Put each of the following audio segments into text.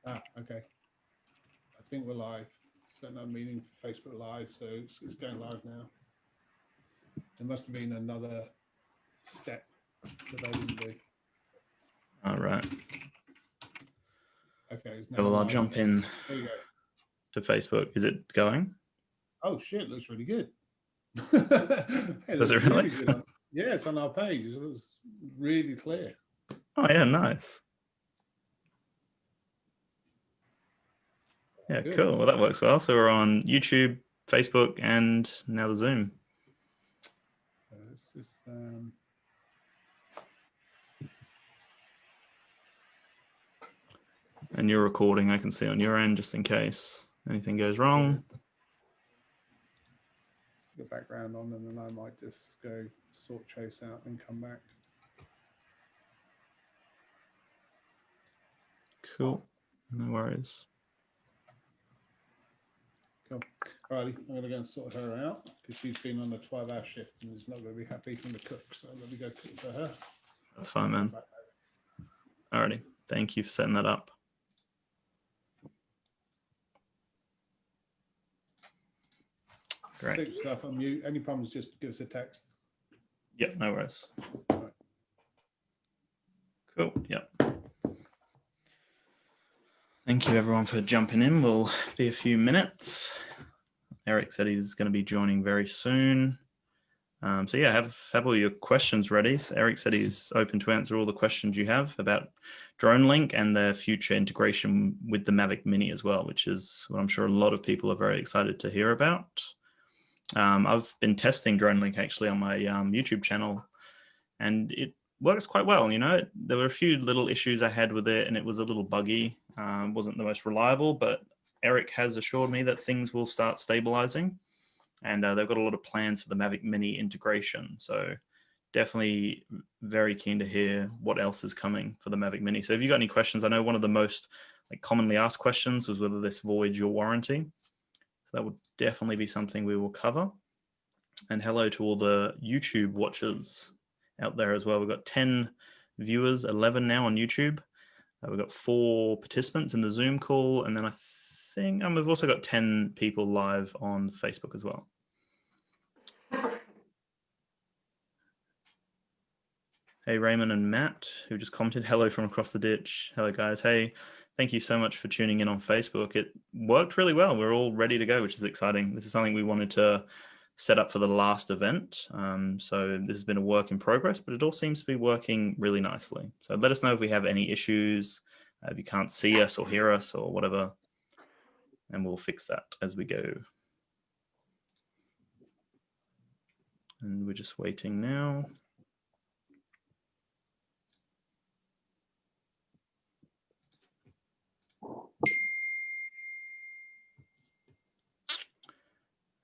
Ah, okay. I think we're live. Setting up a meeting for Facebook Live, so it's going live now. There must have been another step that I didn't do. All right. Okay, it's now Well, I'll live. jump in There you go. to Facebook. Is it going? Oh shit, looks really good. Hey, Does it looks really? good yeah, it's on our page. It looks really clear. Oh yeah, nice. Yeah, Good. cool. Well, that works well. So we're on YouTube, Facebook, and now the Zoom. So let's just And you're recording, I can see on your end, just in case anything goes wrong. stick a background on, and then I might just go sort Chase out and come back. Cool. No worries. Cool. Alrighty, I'm gonna go and sort her out because she's been on a 12-hour shift and is not going to be happy from the cook. So let me go cook for her. That's fine, man. Alrighty. Thank you for setting that up. Great. Stick stuff on mute. Any problems, just give us a text. Yep, no worries. Right. Cool. Yep. Thank you everyone for jumping in. We'll be a few minutes. Eric said he's going to be joining very soon. So yeah, have all your questions ready. So Eric said he's open to answer all the questions you have about Dronelink and the future integration with the Mavic Mini as well, which is what I'm sure a lot of people are very excited to hear about. I've been testing Dronelink actually on my YouTube channel, and it works quite well. You know, there were a few little issues I had with it, and it was a little buggy. Wasn't the most reliable, but Eric has assured me that things will start stabilizing, and they've got a lot of plans for the Mavic Mini integration. So definitely very keen to hear what else is coming for the Mavic Mini. So if you got any questions, I know one of the most commonly asked questions was whether this voids your warranty. So that would definitely be something we will cover. And hello to all the YouTube watchers out there as well. We've got 10 viewers, 11 now on YouTube. We've got 4 participants in the Zoom call, and then I think we've also got 10 people live on Facebook as well. Hey, Raymond and Matt, who just commented, hello from across the ditch. Hello, guys. Hey, thank you so much for tuning in on Facebook. It worked really well. We're all ready to go, which is exciting. This is something we wanted to set up for the last event. So this has been a work in progress, but it all seems to be working really nicely. So let us know if we have any issues, if you can't see us or hear us or whatever, and we'll fix that as we go. And we're just waiting now.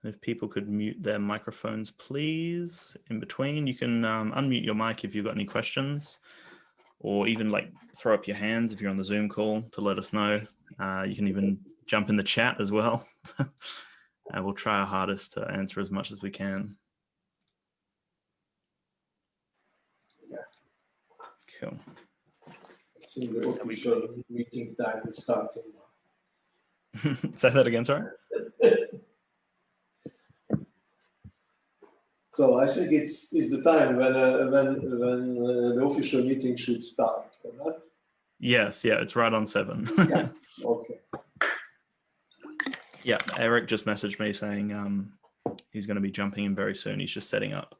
If people could mute their microphones, please, in between. You can unmute your mic if you've got any questions, or even throw up your hands if you're on the Zoom call to let us know. You can even jump in the chat as well. We'll try our hardest to answer as much as we can. Yeah. Cool. I think the official meeting time is starting now. Say that again, sorry? So I think it's the time when the official meeting should start, right? Yes, yeah, it's right on 7. Yeah. Okay. Yeah, Eric just messaged me saying he's going to be jumping in very soon. He's just setting up.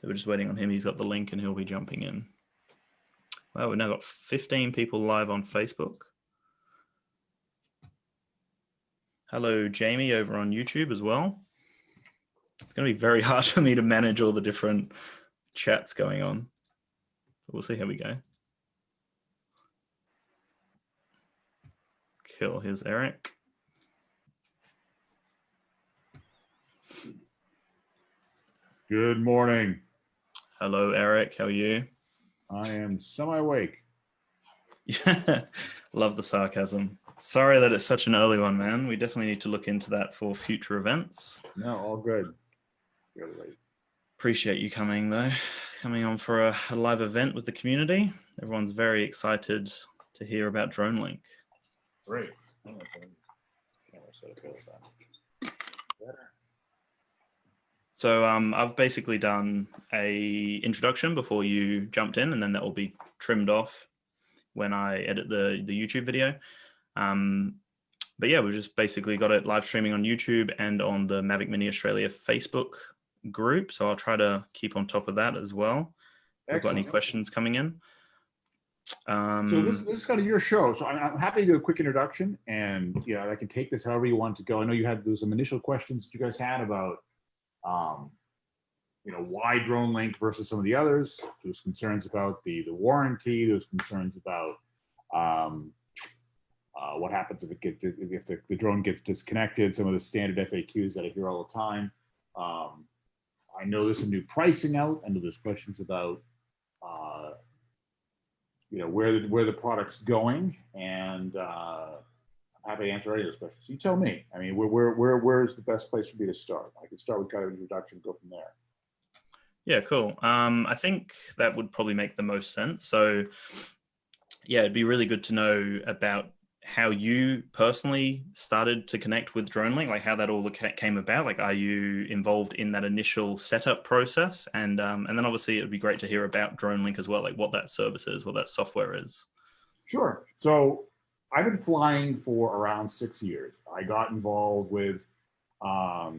So we're just waiting on him. He's got the link and he'll be jumping in. Well, we've now got 15 people live on Facebook. Hello, Jamie, over on YouTube as well. It's going to be very hard for me to manage all the different chats going on. We'll see how we go. Cool, here's Eric. Good morning. Hello, Eric. How are you? I am semi-awake. Yeah, love the sarcasm. Sorry that it's such an early one, man. We definitely need to look into that for future events. No, all good. Really late. Appreciate you coming, though. Coming on for a live event with the community. Everyone's very excited to hear about Dronelink. Great. Camera setup here with that. Better. So I've basically done a introduction before you jumped in, and then that will be trimmed off when I edit the YouTube video. But yeah, we've just basically got it live streaming on YouTube and on the Mavic Mini Australia Facebook group. So I'll try to keep on top of that as well. If we've got any questions coming in. So this is kind of your show. So I'm happy to do a quick introduction, and I can take this however you want to go. I know you had some initial questions that you guys had about why Dronelink versus some of the others. There's concerns about the warranty. There's concerns about what happens if the drone gets disconnected. Some of the standard FAQs that I hear all the time. I know there's some new pricing out. I know there's questions about where the product's going, and I'm happy to answer any of those questions. You tell me. I mean, where's the best place for me to start? I can start with kind of an introduction and go from there. Yeah, cool. I think that would probably make the most sense. So yeah, it'd be really good to know about how you personally started to connect with Dronelink, like how that all came about. Like, are you involved in that initial setup process? And then obviously it would be great to hear about Dronelink as well, like what that service is, what that software is. Sure. So I've been flying for around 6 years. I got involved with a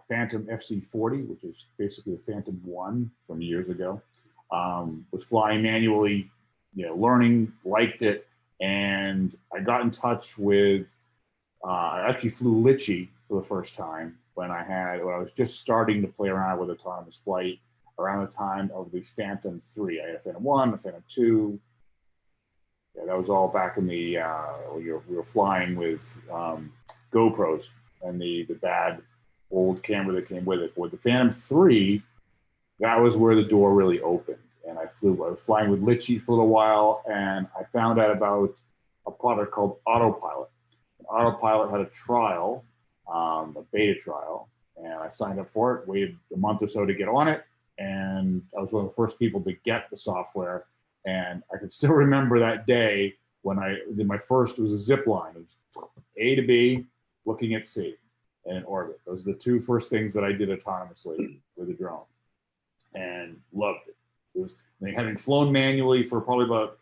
Phantom FC40, which is basically a Phantom 1 from years ago. Was flying manually, learning, liked it. And I got in touch with, I actually flew Litchi for the first time when I was just starting to play around with autonomous flight around the time of the Phantom 3. I had a Phantom 1, a Phantom 2. Yeah, that was all back in the, we were flying with GoPros and the bad old camera that came with it. With the Phantom 3, that was where the door really opened. And I was flying with Litchi for a little while, and I found out about a product called Autopilot. And Autopilot had a trial, a beta trial, and I signed up for it, waited a month or so to get on it, and I was one of the first people to get the software. And I can still remember that day when I did my first, it was a zip line. It was A to B, looking at C, and in orbit. Those are the two first things that I did autonomously with a drone, and loved it. It was having flown manually for probably about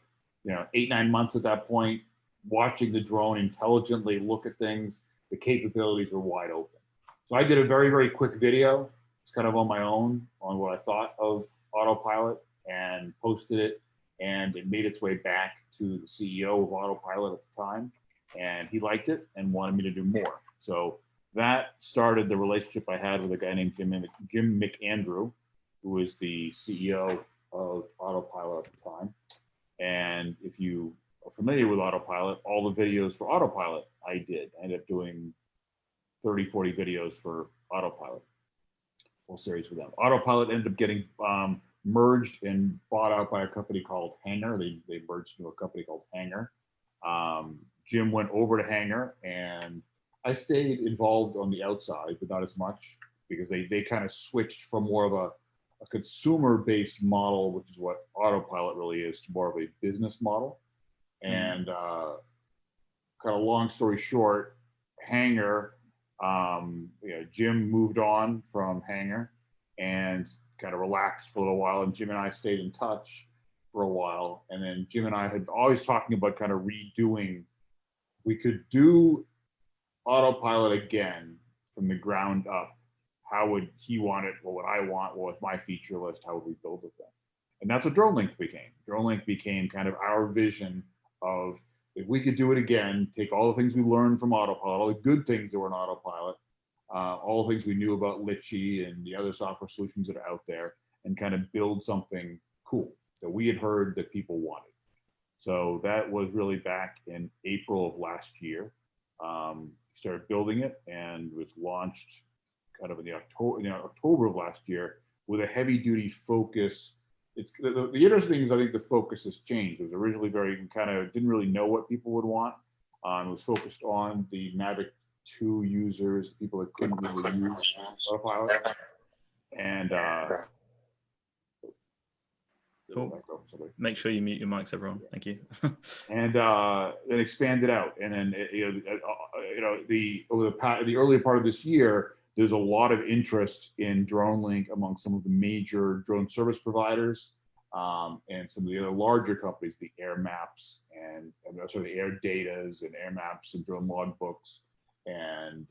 8-9 months at that point, watching the drone intelligently look at things. The capabilities were wide open. So I did a very, very quick video. It's kind of on my own on what I thought of Autopilot, and posted it, and it made its way back to the CEO of Autopilot at the time, and he liked it and wanted me to do more. So that started the relationship I had with a guy named Jim McAndrew, who was the CEO of Autopilot at the time. And if you are familiar with Autopilot, all the videos for Autopilot I did. I ended up doing 30, 40 videos for Autopilot, whole series for them. Autopilot ended up getting merged and bought out by a company called Hangar. They merged into a company called Hangar. Jim went over to Hangar, and I stayed involved on the outside, but not as much, because they kind of switched from more of a consumer-based model, which is what Autopilot really is, to more of a business model. And kind of long story short, Hangar, Jim moved on from Hangar and kind of relaxed for a little while, and Jim and I stayed in touch for a while. And then Jim and I had always talking about kind of redoing, we could do Autopilot again from the ground up. How would he want it? What would I want? What was my feature list? How would we build with them? And that's what Dronelink became. Dronelink became kind of our vision of, if we could do it again, take all the things we learned from Autopilot, all the good things that were in Autopilot, all the things we knew about Litchi and the other software solutions that are out there, and kind of build something cool that we had heard that people wanted. So that was really back in April of last year. Started building it, and was launched kind of in the October of last year with a heavy duty focus. It's the interesting thing is, I think the focus has changed. It was originally kind of didn't really know what people would want. It was focused on the Mavic 2 users, people that couldn't really use Autopilot. And Cool. Make sure you mute your mics, everyone. Thank you. And then expanded out. And then the earlier part of this year, there's a lot of interest in Dronelink among some of the major drone service providers and some of the other larger companies, the Air Maps and sort of the Air Datas and Air Maps and drone logbooks and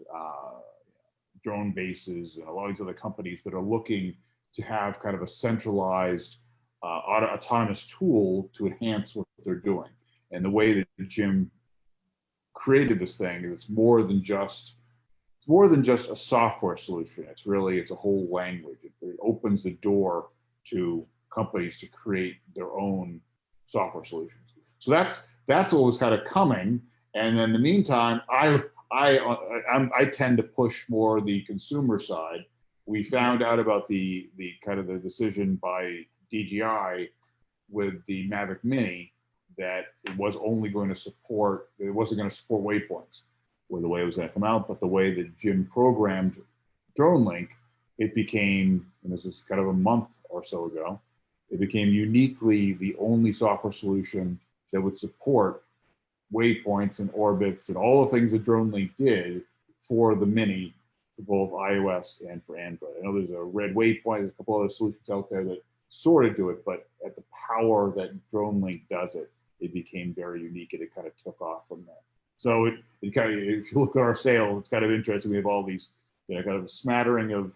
drone bases and a lot of these other companies that are looking to have kind of a centralized autonomous tool to enhance what they're doing. And the way that Jim created this thing is it's more than just a software solution. It's a whole language. It opens the door to companies to create their own software solutions. So that's what was kind of coming. And then in the meantime, I tend to push more the consumer side. We found out about the kind of the decision by DJI with the Mavic Mini that it wasn't going to support waypoints or the way it was going to come out, but the way that Jim programmed Dronelink, it became, and this is kind of a month or so ago, it became uniquely the only software solution that would support waypoints and orbits and all the things that Dronelink did for the Mini, for both iOS and for Android. I know there's a red waypoint, there's a couple other solutions out there that sort of do it, but at the power that Dronelink does it, it became very unique and it kind of took off from there. So it kind of, if you look at our sale, it's kind of interesting. We have all these kind of smattering of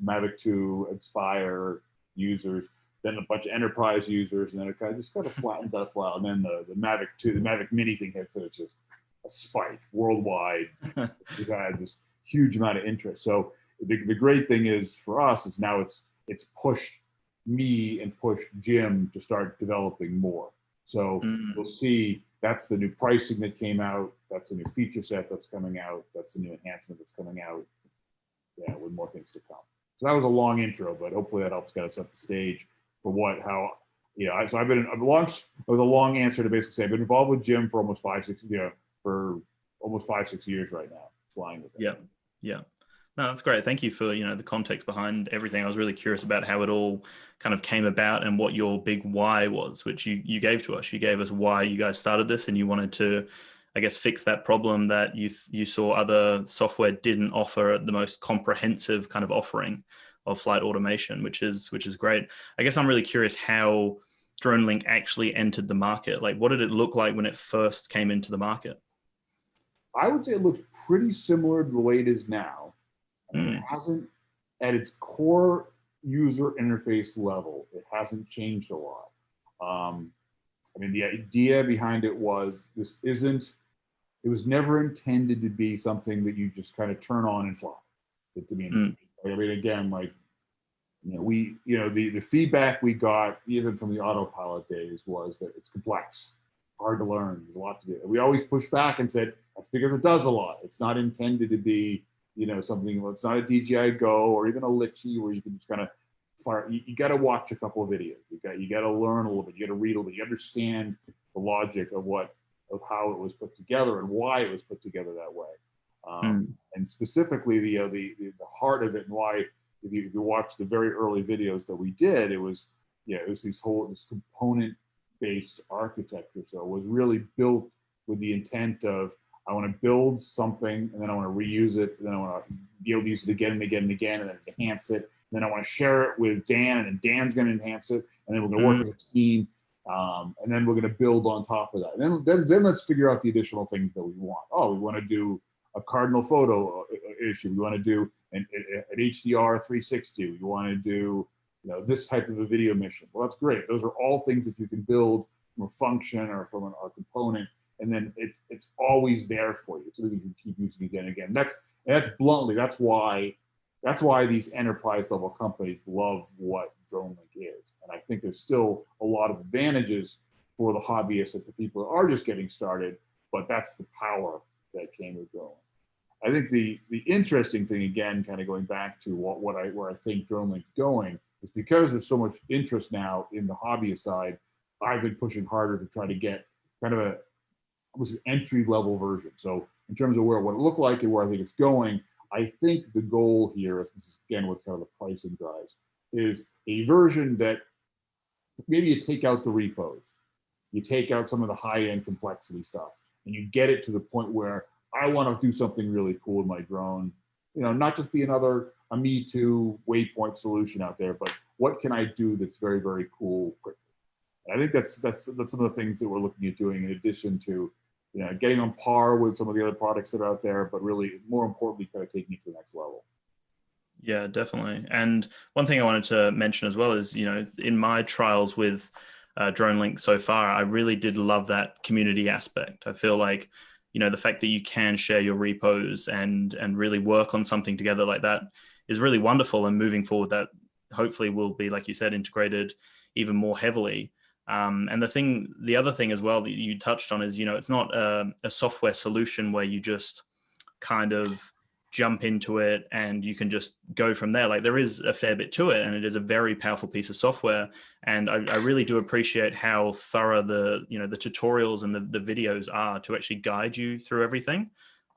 Mavic 2 Inspire users, then a bunch of enterprise users, and then it kind of flattened out for a while. And then the Mavic 2, the Mavic Mini thing hits, and it's just a spike worldwide. We've had this huge amount of interest. So the great thing is for us is now it's pushed me and pushed Jim to start developing more. So we'll see. That's the new pricing that came out. That's the new feature set that's coming out. That's the new enhancement that's coming out. Yeah, with more things to come. So that was a long intro, but hopefully that helps kind of set the stage for so I've been, it was a long answer to basically say I've been involved with Jim for almost 5-6 years right now, flying with him. Yeah. No, that's great. Thank you for, the context behind everything. I was really curious about how it all kind of came about and what your big why was, which you gave to us. You gave us why you guys started this, and you wanted to, I guess, fix that problem that you saw other software didn't offer the most comprehensive kind of offering of flight automation, which is great. I guess I'm really curious how Dronelink actually entered the market. Like, what did it look like when it first came into the market? I would say it looks pretty similar to the way it is now. It hasn't, at its core user interface level, it hasn't changed a lot. The idea behind it was it was never intended to be something that you just kind of turn on and fly. Again, like, the feedback we got even from the autopilot days was that it's complex, hard to learn, there's a lot to do. We always pushed back and said, that's because it does a lot. It's not intended to be something, it's not a DJI Go or even a Litchi where you can just kind of fire. You got to watch a couple of videos. You got to learn a little bit. You got to read a little bit. You understand the logic of how it was put together and why it was put together that way. And specifically the heart of it, and why, if you watch the very early videos that we did, it was this component based architecture. So it was really built with the intent of, I want to build something, and then I want to reuse it, and then I want to be able to use it again and again and again, and then enhance it. And then I want to share it with Dan, and then Dan's going to enhance it, and then we're going to work as a team, and then we're going to build on top of that. And then let's figure out the additional things that we want. Oh, we want to do a cardinal photo issue. We want to do an HDR 360. We want to do this type of a video mission. Well, that's great. Those are all things that you can build from a function or from a component. And then it's always there for you, so that you can keep using it again and again. That's why these enterprise level companies love what Dronelink is. And I think there's still a lot of advantages for the hobbyists and the people that are just getting started, but that's the power that came with Dronelink. I think the interesting thing, again, kind of going back to where I think Dronelink's going, is because there's so much interest now in the hobbyist side. I've been pushing harder to try to get kind of almost an entry level version. So in terms of what it looked like and where I think it's going, I think the goal here, this is again what kind of the pricing drives, is a version that maybe you take out the repos, you take out some of the high-end complexity stuff, and you get it to the point where I want to do something really cool with my drone. You know, not just be a Me Too waypoint solution out there, but what can I do that's very, very cool quickly? And I think that's some of the things that we're looking at doing, in addition to, you know, getting on par with some of the other products that are out there, but really more importantly, kind of taking it to the next level. Yeah, definitely. And one thing I wanted to mention as well is, you know, in my trials with Dronelink so far, I really did love that community aspect. I feel like, you know, the fact that you can share your repos and really work on something together like that is really wonderful. And moving forward, that hopefully will be, like you said, integrated even more heavily. And the other thing as well that you touched on is, you know, it's not a software solution where you just kind of jump into it and you can just go from there. Like, there is a fair bit to it, and it is a very powerful piece of software. And I really do appreciate how thorough the tutorials and the videos are to actually guide you through everything.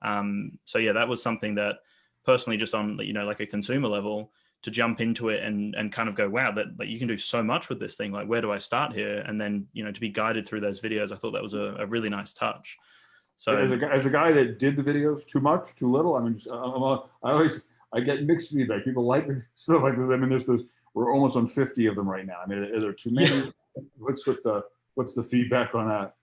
So yeah, that was something that personally, just on, you know, like a consumer level, to jump into it and kind of go, wow, that you can do so much with this thing. Like, where do I start here? And then, you know, to be guided through those videos, I thought that was a really nice touch. So as a guy that did the videos, too much, too little. I mean, I get mixed feedback. People like stuff like this. I mean, we're almost on 50 of them right now. I mean, are there too many? Yeah. What's the feedback on that?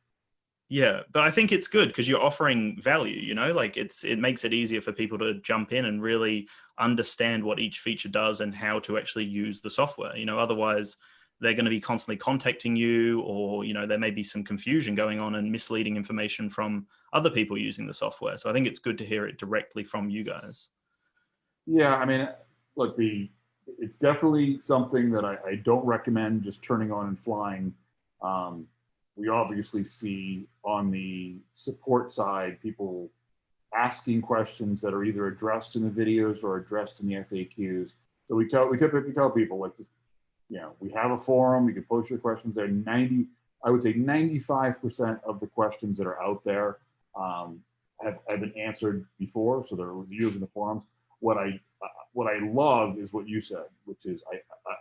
Yeah, but I think it's good because you're offering value, you know, like it makes it easier for people to jump in and really understand what each feature does and how to actually use the software. You know, otherwise they're going to be constantly contacting you, or, you know, there may be some confusion going on and misleading information from other people using the software. So I think it's good to hear it directly from you guys. Yeah, I mean, look, it's definitely something that I don't recommend just turning on and flying. We obviously see on the support side people asking questions that are either addressed in the videos or addressed in the FAQs. So we typically tell people, like, you know, we have a forum, you can post your questions there. I would say 95% of the questions that are out there have been answered before, so they're using the forums. What I love is what you said, which is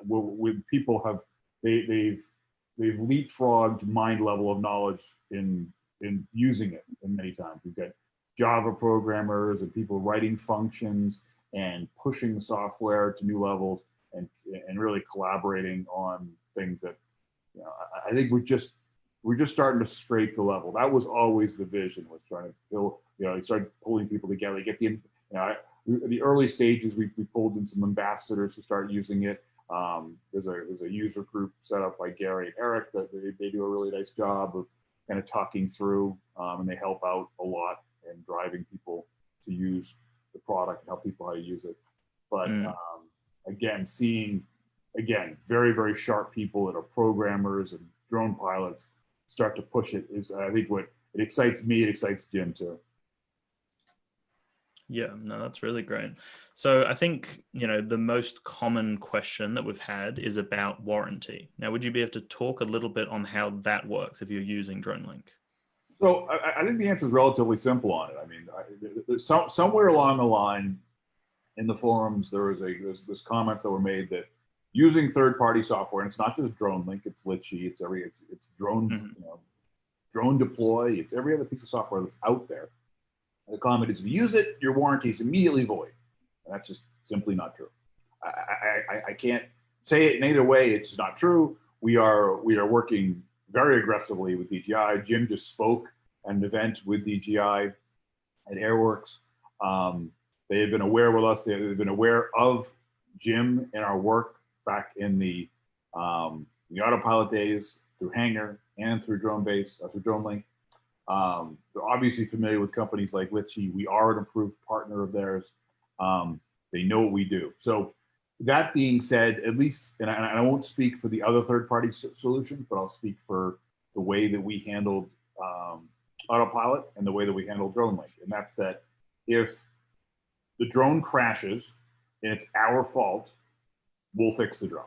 when people have they've leapfrogged mind level of knowledge in using it. And many times we've got Java programmers and people writing functions and pushing software to new levels and really collaborating on things that, you know, I think we're just starting to scrape the level. That was always the vision, was trying to build, you know, start pulling people together, get the early stages, we pulled in some ambassadors to start using it. There's a user group set up by Gary and Eric that they do a really nice job of kind of talking through, and they help out a lot in driving people to use the product and help people how to use it. But again, seeing very, very sharp people that are programmers and drone pilots start to push it is, I think, what it excites me. It excites Jim too. Yeah, no, that's really great. So I think, you know, the most common question that we've had is about warranty. Now, would you be able to talk a little bit on how that works if you're using Dronelink? So I think the answer is relatively simple on it. I mean, somewhere along the line in the forums, there's this comments that were made that using third-party software, and it's not just Dronelink, it's Litchi, it's drone, you know, drone deploy, it's every other piece of software that's out there. The comment is, if you use it, your warranty is immediately void. And that's just simply not true. I can't say it in either way. It's not true. We are working very aggressively with DJI. Jim just spoke at an event with DJI at Airworks. They have been aware with us. They've been aware of Jim and our work back in the autopilot days through Hangar and through Dronelink. They're obviously familiar with companies like Litchi. We are an approved partner of theirs. They know what we do. So that being said, at least, and I won't speak for the other third-party solutions, but I'll speak for the way that we handled autopilot and the way that we handled Dronelink. And that's that if the drone crashes and it's our fault, we'll fix the drone.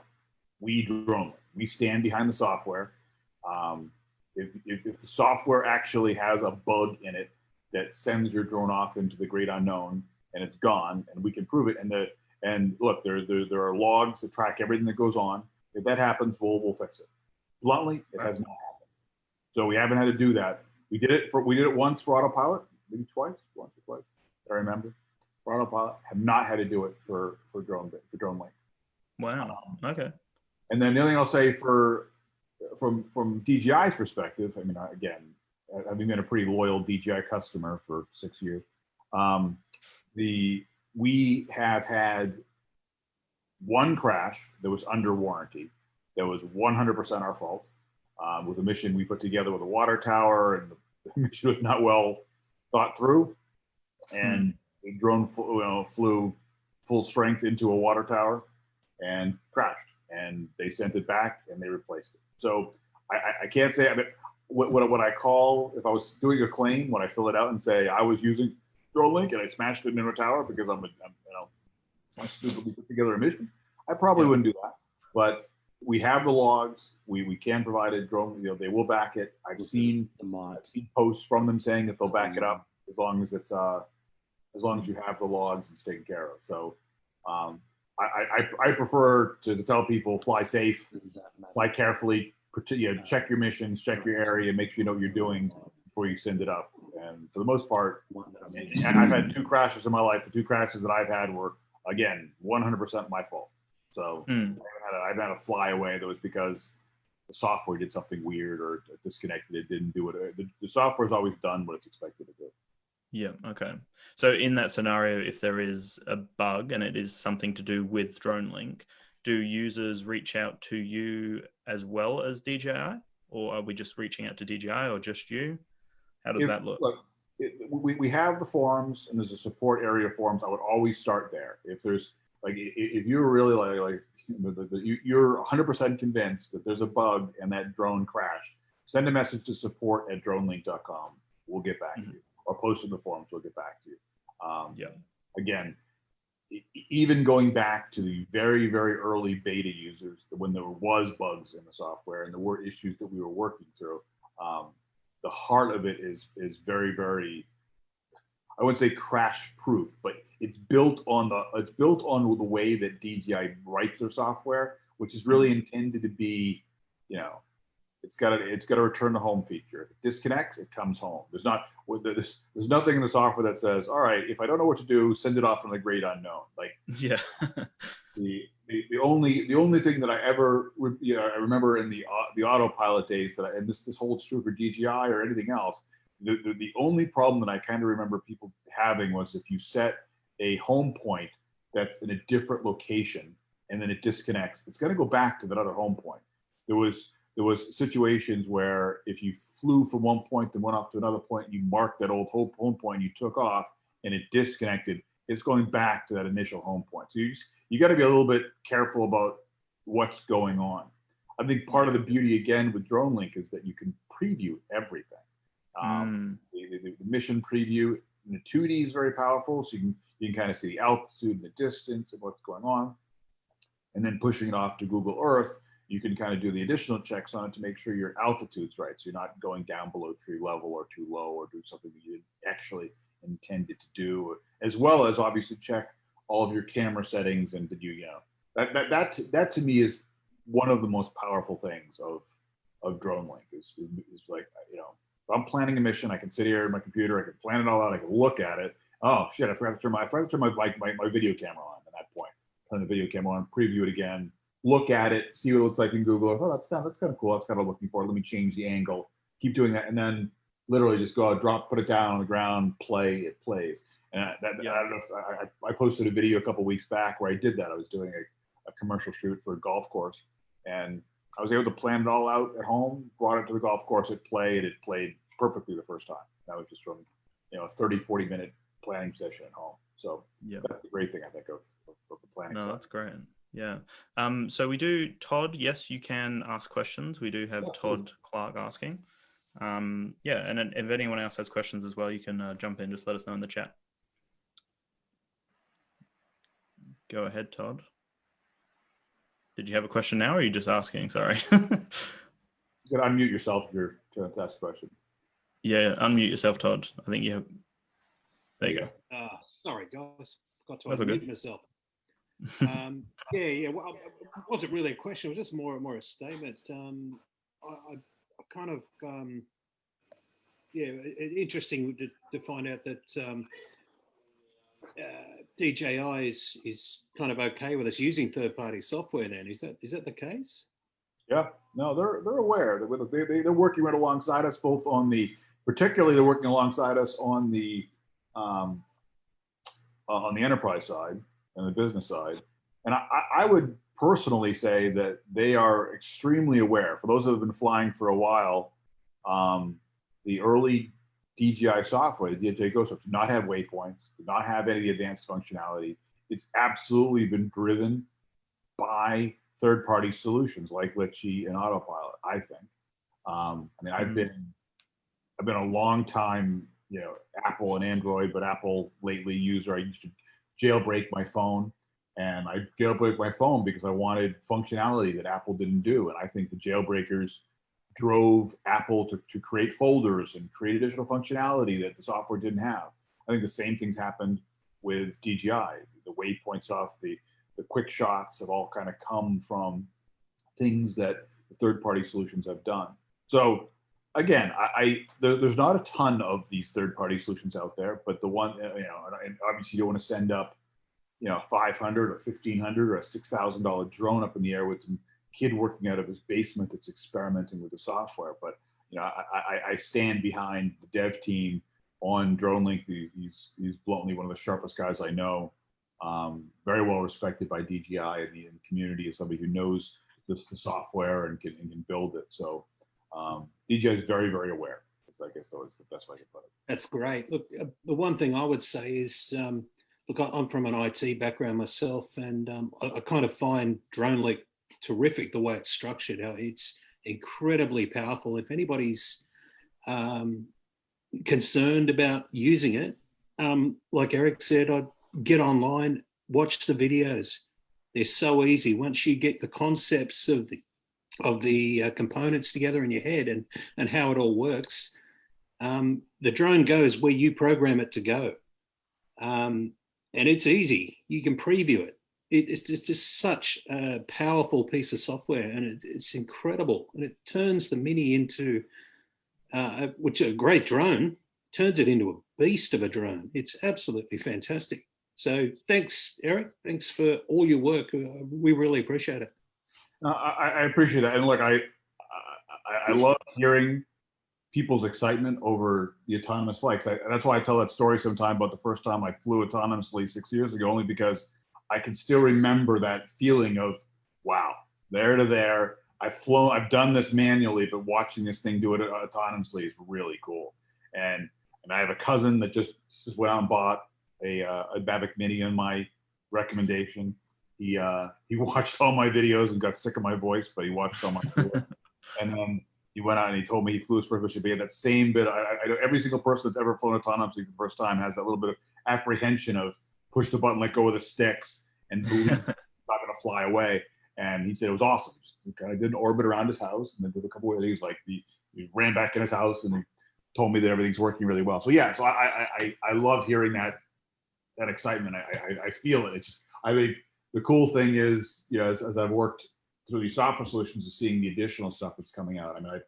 We Dronelink. We stand behind the software. If the software actually has a bug in it that sends your drone off into the great unknown and it's gone, and we can prove it, and look, there are logs that track everything that goes on. If that happens, we'll fix it. bluntly, it has not happened. So we haven't had to do that. We did it once for autopilot, maybe once or twice. I remember. For autopilot, have not had to do it for Dronelink. Wow. Okay. And then the other thing I'll say from DJI's perspective, I mean, again, having been a pretty loyal DJI customer for 6 years, we have had one crash that was under warranty that was 100% our fault, with a mission we put together with a water tower, and the mission was not well thought through, and the drone flew full strength into a water tower and crashed, and they sent it back and they replaced it. So I can't say, I mean, what I call, if I was doing a claim, when I fill it out and say I was using Dronelink and I smashed it into a tower because I stupidly put together a mission, I probably wouldn't do that. But we have the logs. We can provide a drone. They will back it. I've seen posts from them saying that they'll back it up as long as it's as long as you have the logs and it's taken care of. So I prefer to tell people fly safe, fly carefully, check your missions, check your area, make sure you know what you're doing before you send it up. And for the most part, I mean, I've had 2 crashes in my life. The 2 crashes that I've had were, again, 100% my fault. So I haven't had a fly away that was because the software did something weird or disconnected. It didn't do it. The software's always done what it's expected to do. Yeah. Okay. So in that scenario, if there is a bug and it is something to do with Dronelink, do users reach out to you as well as DJI, or are we just reaching out to DJI or just you? How does that look? Look, we have the forums, and there's a support area forums. I would always start there. If there's if you're really you're 100% convinced that there's a bug and that drone crashed, send a message to support@dronelink.com. We'll get back to you. Or post in the forums, we'll get back to you. Again, even going back to the very, very early beta users, when there was bugs in the software and there were issues that we were working through, the heart of it is very, very, I wouldn't say crash proof, but it's built on the way that DJI writes their software, which is really intended to be, it's got a return to home feature. If it disconnects, it comes home. There's nothing in the software that says, all right, if I don't know what to do, send it off in the great unknown. The only thing that I ever I remember in the autopilot days and this holds true for DJI or anything else. The only problem that I kind of remember people having was if you set a home point that's in a different location and then it disconnects, it's going to go back to that other home point. There was situations where if you flew from one point and went off to another point, you marked that old home point, you took off and it disconnected, it's going back to that initial home point. So you got to be a little bit careful about what's going on. I think part of the beauty again with Dronelink is that you can preview everything. The mission preview in the 2D is very powerful, so you can kind of see the altitude and the distance and what's going on. And then pushing it off to Google Earth, you can kind of do the additional checks on it to make sure your altitude's right. So you're not going down below tree level or too low or do something that you actually intended to do, as well as obviously check all of your camera settings. And that to me is one of the most powerful things of Dronelink is like, if I'm planning a mission, I can sit here in my computer, I can plan it all out, I can look at it. Oh shit, I forgot to turn my video camera on at that point. Turn the video camera on, preview it again, look at it, see what it looks like in Google. Oh, that's kind of cool. That's kind of looking for it. Let me change the angle. Keep doing that, and then literally just go out, put it down on the ground, play. It plays. And I don't know if I posted a video a couple weeks back where I did that. I was doing a commercial shoot for a golf course, and I was able to plan it all out at home. Brought it to the golf course. It played perfectly the first time. That was just from a 30-40 minute planning session at home. So that's the great thing I think of the planning. No, that's great. Yeah. So we do, Todd, yes, you can ask questions. We do have Todd Clark asking. And if anyone else has questions as well, you can jump in, just let us know in the chat. Go ahead, Todd. Did you have a question now, or are you just asking? Sorry. You can unmute yourself if you're trying to ask a question. Yeah, unmute yourself, Todd. I think you have. There you go. Sorry, guys. Got to That's unmute myself. Well, it wasn't really a question. It was just more a statement. I kind of interesting to find out that DJI is kind of okay with us using third-party software. Then is that the case? Yeah, no, they're aware. They're working right alongside us, both on particularly they're working alongside us on the enterprise side and the business side. And I would personally say that they are extremely aware. For those that have been flying for a while, the early DJI software, the DJI Go software, did not have waypoints, did not have any advanced functionality. It's absolutely been driven by third-party solutions like Litchi and Autopilot, I think. I mean, I've been a long time, Apple and Android, but Apple lately user. I used to jailbreak my phone, and I jailbreak my phone because I wanted functionality that Apple didn't do. And I think the jailbreakers drove Apple to create folders and create additional functionality that the software didn't have. I think the same things happened with DJI. The waypoint stuff, the quick shots have all kind of come from things that the third-party solutions have done. So again, there's not a ton of these third-party solutions out there, but the one, and obviously you don't want to send up, $500 or $1,500 or a $6,000 drone up in the air with some kid working out of his basement that's experimenting with the software. But I stand behind the dev team on Dronelink. He's bluntly one of the sharpest guys I know. Very well respected by DJI and the community as somebody who knows the software and can build it. So DJI is very, very aware. I guess that was the best way to put it. That's great. Look, the one thing I would say is, look, I'm from an IT background myself, and I kind of find Dronelink terrific the way it's structured. It's incredibly powerful. If anybody's concerned about using it, like Eric said, I'd get online, watch the videos. They're so easy. Once you get the concepts of the components together in your head and how it all works, the drone goes where you program it to go. And it's easy. You can preview it. It's just such a powerful piece of software, and it's incredible. And it turns the Mini into, which is a great drone, turns it into a beast of a drone. It's absolutely fantastic. So thanks, Eric. Thanks for all your work. We really appreciate it. I appreciate that. And look, I love hearing people's excitement over the autonomous flights. That's why I tell that story sometime about the first time I flew autonomously 6 years ago, only because I can still remember that feeling of, wow, there to there. I've done this manually, but watching this thing do it autonomously is really cool. And I have a cousin that just went out and bought a Mavic Mini on my recommendation. He watched all my videos and got sick of my voice, but he watched all my videos. And then he went out and he told me he flew his first mission. But he had that same bit. I know every single person that's ever flown autonomously for the first time has that little bit of apprehension of push the button, let go of the sticks, and believe it's not going to fly away. And he said it was awesome. He kind of did an orbit around his house and then did a couple of things. Like he ran back in his house and he told me that everything's working really well. So yeah, so I love hearing that excitement. I feel it. It's just, I think the cool thing is, as I've worked through these software solutions, is seeing the additional stuff that's coming out. I mean,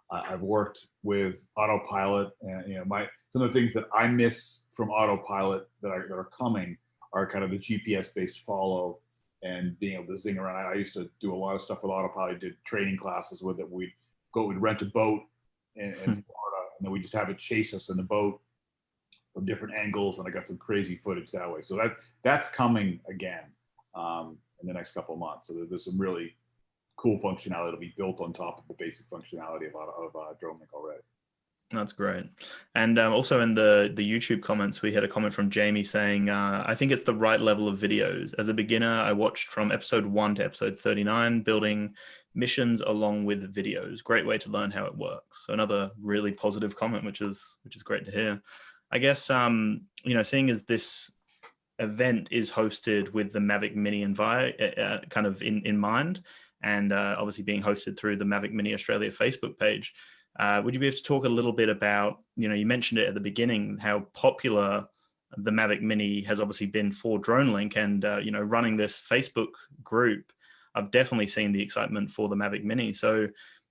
I've worked with Autopilot, and some of the things that I miss from Autopilot that are coming are kind of the GPS-based follow and being able to zing around. I used to do a lot of stuff with Autopilot. I did training classes with it. We'd rent a boat in Florida, and then we just have it chase us in the boat from different angles, and I got some crazy footage that way. So that's coming again in the next couple of months. So there's some really cool functionality that'll be built on top of the basic functionality of Dronelink already. That's great. And also in the YouTube comments, we had a comment from Jamie saying, I think it's the right level of videos. As a beginner, I watched from episode 1 to episode 39, building missions along with videos. Great way to learn how it works. So another really positive comment, which is great to hear. I guess, seeing as this event is hosted with the Mavic Mini kind of in mind, and obviously being hosted through the Mavic Mini Australia Facebook page, would you be able to talk a little bit about, you mentioned it at the beginning, how popular the Mavic Mini has obviously been for Dronelink, and, running this Facebook group, I've definitely seen the excitement for the Mavic Mini. So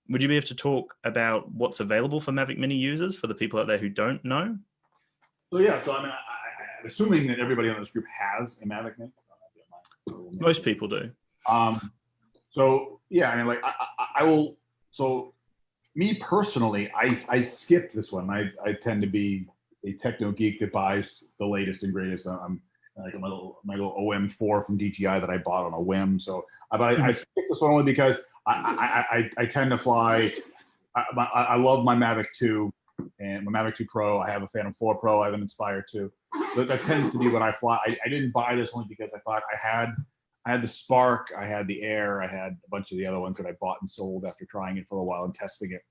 would you be able to talk about what's available for Mavic Mini users for the people out there who don't know? So yeah, so I mean, I'm assuming that everybody on this group has a Mavic Mini. Most people do. So yeah, I mean, like I will. So me personally, I skipped this one. I tend to be a techno geek that buys the latest and greatest. I'm like my little OM4 from DJI that I bought on a whim. So I skipped this one only because I tend to fly. I love my Mavic 2 and my Mavic 2 Pro. I have a Phantom 4 Pro. I have an Inspire 2. That tends to be what I fly. I didn't buy this only because I thought I had the Spark, I had the Air, I had a bunch of the other ones that I bought and sold after trying it for a while and testing it.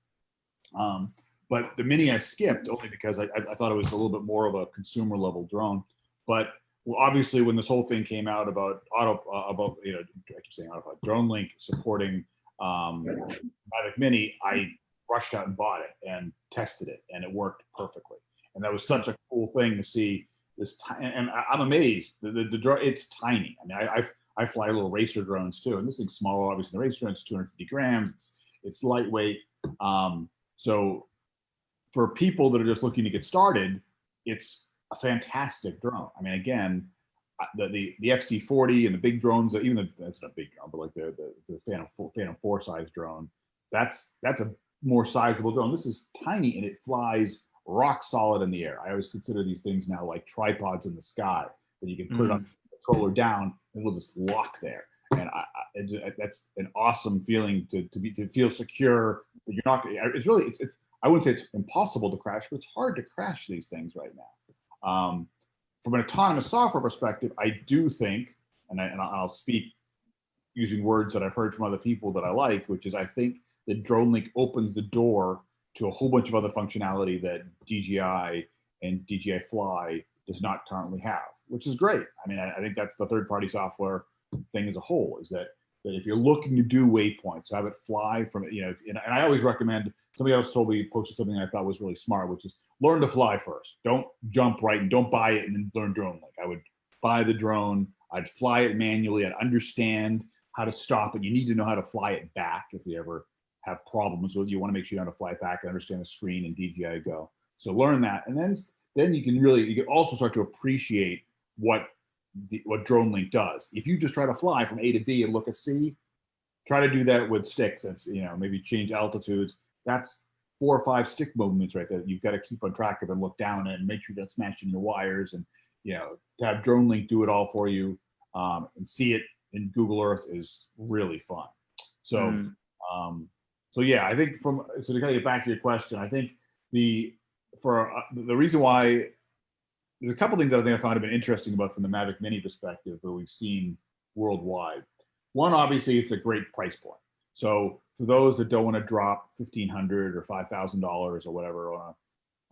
But the Mini I skipped only because I thought it was a little bit more of a consumer level drone. But obviously, when this whole thing came out about I keep saying Dronelink supporting Mavic Mini, I rushed out and bought it and tested it, and it worked perfectly. And that was such a cool thing to see this. And I'm amazed. The drone, it's tiny. I mean, I fly little racer drones too, and this thing's smaller. Obviously, the racer drone is 250 grams. It's lightweight. So for people that are just looking to get started, it's a fantastic drone. I mean, again, the FC40 and the big drones, even that's not a big drone, but like the Phantom 4 size drone, that's a more sizable drone. This is tiny and it flies rock solid in the air. I always consider these things now like tripods in the sky that you can put it on the controller down and it'll just lock there. And that's an awesome feeling to feel secure that you're not. It's really I wouldn't say it's impossible to crash, but it's hard to crash these things right now. From an autonomous software perspective, I do think, and I'll speak using words that I've heard from other people that I like, which is I think that Dronelink opens the door to a whole bunch of other functionality that DJI and DJI Fly does not currently have, which is great. I mean, I think that's the third-party software thing as a whole, is that if you're looking to do waypoints, have it fly from it, and I always recommend, somebody else told me, posted something I thought was really smart, which is learn to fly first. Don't jump right and don't buy it and then learn Dronelink. I would buy the drone, I'd fly it manually, I'd understand how to stop it. You need to know how to fly it back if you ever have problems with it. You want to make sure you know how to fly it back and understand the screen and DJI Go. So learn that, and then you can also start to appreciate what Dronelink does. If you just try to fly from A to B and look at C, try to do that with sticks. That's maybe change altitudes. That's 4 or 5 stick movements right there. You've got to keep on track of and look down and make sure you're not smashing your wires. And to have Dronelink do it all for you and see it in Google Earth is really fun. So so yeah, I think to kind of get back to your question, I think the reason why. There's a couple things that I think I found have been interesting about from the Mavic Mini perspective that we've seen worldwide. One, obviously, it's a great price point. So for those that don't want to drop $1,500 or $5,000 or whatever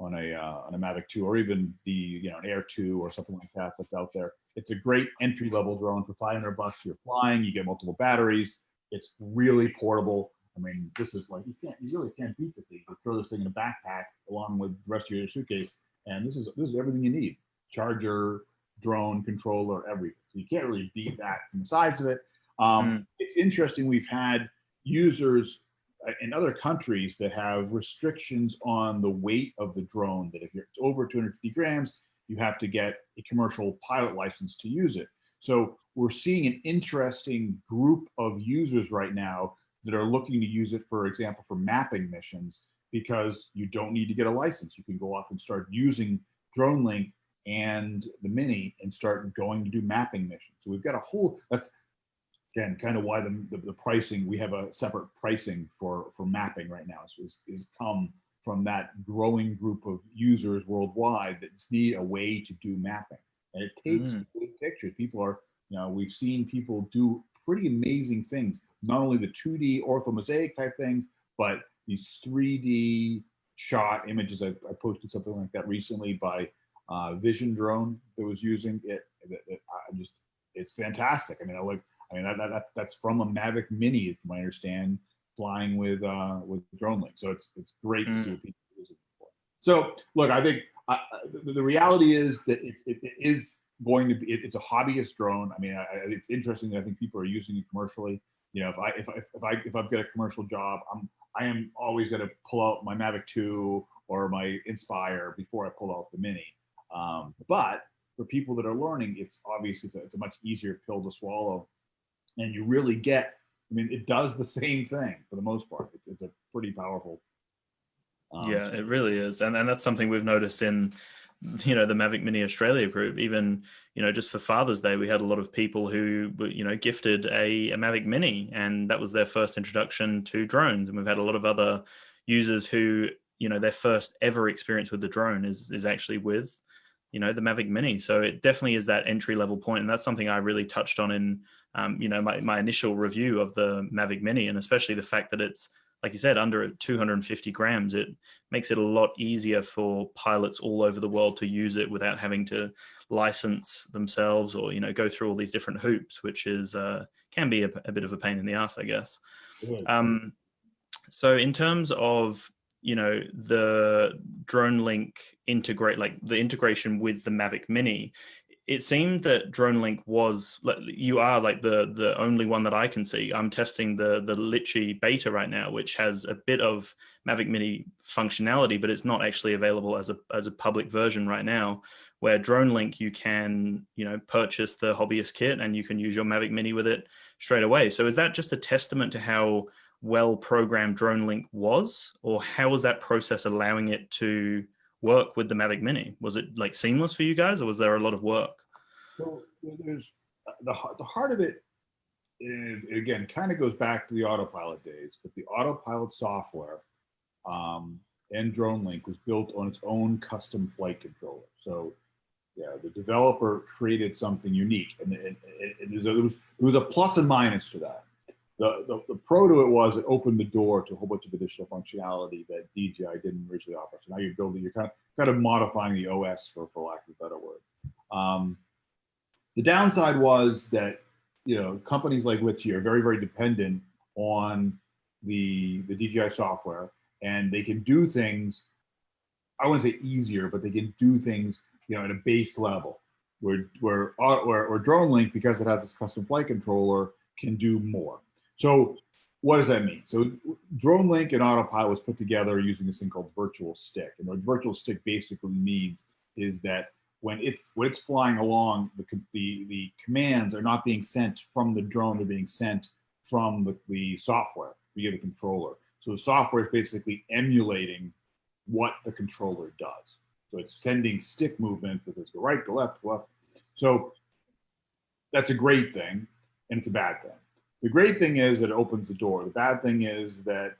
on a Mavic 2 or even the an Air 2 or something like that that's out there, it's a great entry level drone for $500. You're flying, you get multiple batteries. It's really portable. I mean, this is like you really can't beat this thing. You throw this thing in a backpack along with the rest of your suitcase. And this is everything you need: charger, drone, controller, everything. So you can't really beat that from the size of it. It's interesting. We've had users in other countries that have restrictions on the weight of the drone. That if it's over 250 grams, you have to get a commercial pilot license to use it. So we're seeing an interesting group of users right now that are looking to use it, for example, for mapping missions, because you don't need to get a license. You can go off and start using Dronelink and the Mini and start going to do mapping missions. So we've got that's again, kind of why the pricing, we have a separate pricing for mapping right now is come from that growing group of users worldwide that just need a way to do mapping. And it takes good pictures. People are, we've seen people do pretty amazing things, not only the 2D orthomosaic type things, but these 3D shot images. I posted something like that recently by Vision Drone that was using it. It's fantastic. I mean, that's from a Mavic Mini, from what I understand, flying with Dronelink. So it's great to see what people are using it for. So look, I think the reality is that it is going to be. It's a hobbyist drone. I mean, it's interesting that I think people are using it commercially. If I've got a commercial job, I am always going to pull out my Mavic 2 or my Inspire before I pull out the Mini. But for people that are learning, it's obviously it's a much easier pill to swallow, and you really get. I mean, it does the same thing for the most part. It's a pretty powerful. Yeah, it really is, and that's something we've noticed in, you know, the Mavic Mini Australia group. Even, you know, just for Father's Day, we had a lot of people who were, you know, gifted a Mavic Mini, and that was their first introduction to drones. And we've had a lot of other users who, you know, their first ever experience with the drone is actually with, you know, the Mavic Mini. So it definitely is that entry level point, and that's something I really touched on in, you know, my initial review of the Mavic Mini, and especially the fact that it's, like you said, under 250 grams. It makes it a lot easier for pilots all over the world to use it without having to license themselves or, you know, go through all these different hoops, which is can be a bit of a pain in the ass, I guess. So in terms of, you know, the Dronelink like the integration with the Mavic Mini, it seemed that Dronelink was, you are like the only one that I can see. I'm testing the Litchi beta right now, which has a bit of Mavic Mini functionality, but it's not actually available as a public version right now. Where Dronelink, you can, you know, purchase the hobbyist kit and you can use your Mavic Mini with it straight away. So is that just a testament to how well programmed Dronelink was, or how was that process allowing it to work with the Mavic Mini? Was it like seamless for you guys, or was there a lot of work? So there's the heart of it, it again kind of goes back to the autopilot days, but the autopilot software and Dronelink was built on its own custom flight controller. So yeah, the developer created something unique, and there was a plus and minus to that. The pro to it was it opened the door to a whole bunch of additional functionality that DJI didn't originally offer. So now you're kind of modifying the OS for lack of a better word. The downside was that, you know, companies like Litchi are very, very dependent on the DJI software, and they can do things, I wouldn't say easier, but they can do things, you know, at a base level where Dronelink, because it has this custom flight controller, can do more. So what does that mean? So Dronelink and Autopilot was put together using this thing called virtual stick. And what virtual stick basically means is that when it's flying along, the commands are not being sent from the drone, they're being sent from the software via the controller. So the software is basically emulating what the controller does. So it's sending stick movement, that it's go right, go left, go left. So that's a great thing, and it's a bad thing. The great thing is that it opens the door. The bad thing is that,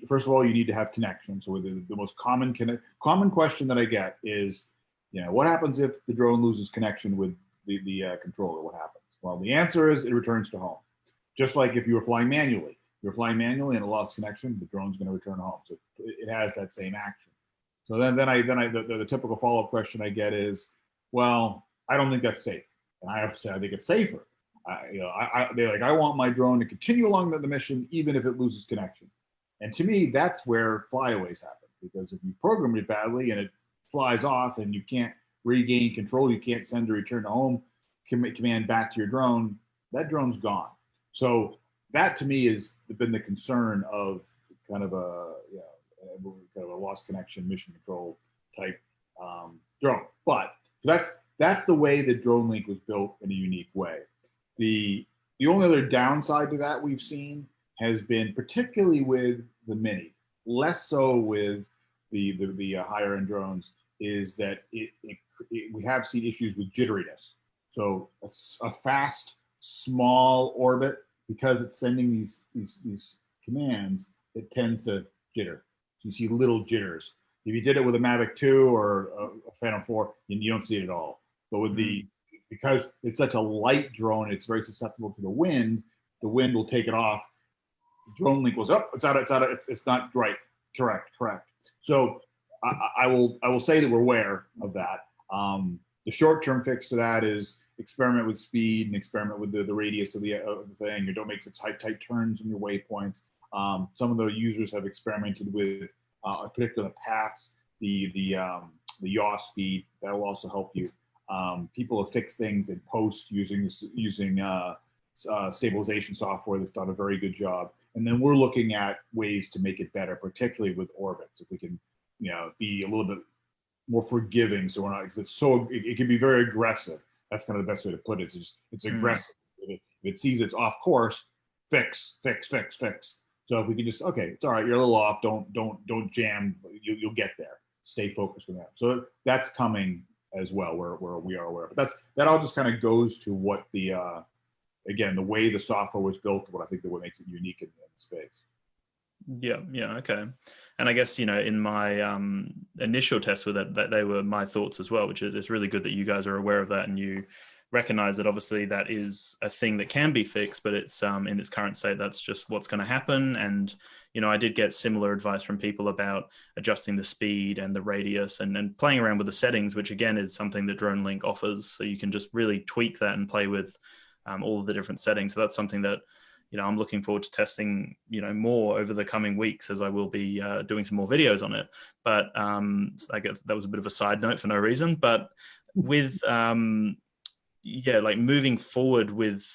first of all, you need to have connection. So the most common question that I get is, you know, what happens if the drone loses connection with the controller? What happens? Well, the answer is it returns to home. Just like if you were flying manually. If you're flying manually and it lost connection, the drone's going to return home. So it has that same action. So then the typical follow-up question I get is, well, I don't think that's safe. And I have to say, I think it's safer. They're like, I want my drone to continue along the mission, even if it loses connection. And to me, that's where flyaways happen, because if you program it badly and it flies off and you can't regain control, you can't send a return to home command back to your drone, that drone's gone. So that to me has been the concern of kind of a lost connection mission control type drone. But that's the way that Dronelink was built in a unique way. The only other downside to that we've seen has been, particularly with the Mini, less so with the higher end drones, is that we have seen issues with jitteriness. So a fast, small orbit, because it's sending these commands, it tends to jitter. So you see little jitters. If you did it with a Mavic 2 or a Phantom 4, you don't see it at all. But with because it's such a light drone, it's very susceptible to the wind will take it off. Dronelink goes up, it's not right. Correct. So I will say that we're aware of that. The short-term fix to that is experiment with speed and experiment with the radius of the thing. You don't make the tight turns in your waypoints. Some of the users have experimented with particular paths, the yaw speed. That will also help you. People have fixed things in post using stabilization software that's done a very good job. And then we're looking at ways to make it better, particularly with orbits. If we can, be a little bit more forgiving, so we're not. It's so it can be very aggressive. That's kind of the best way to put it. It's aggressive. If it sees it's off course, fix. So if we can just, okay, it's all right. You're a little off. Don't jam. You'll get there. Stay focused with that. So that's coming as well, where we are aware. But that all just kind of goes to what the again, the way the software was built, what I think that what makes it unique in the space. Yeah, okay. And I guess, in my initial test with it, that they were my thoughts as well, which is it's really good that you guys are aware of that and you recognize that obviously that is a thing that can be fixed, but it's in its current state, that's just what's going to happen. And, I did get similar advice from people about adjusting the speed and the radius and playing around with the settings, which again is something that Dronelink offers. So you can just really tweak that and play with all of the different settings. So that's something that, I'm looking forward to testing, more over the coming weeks as I will be doing some more videos on it. But I guess that was a bit of a side note for no reason. But with, like moving forward with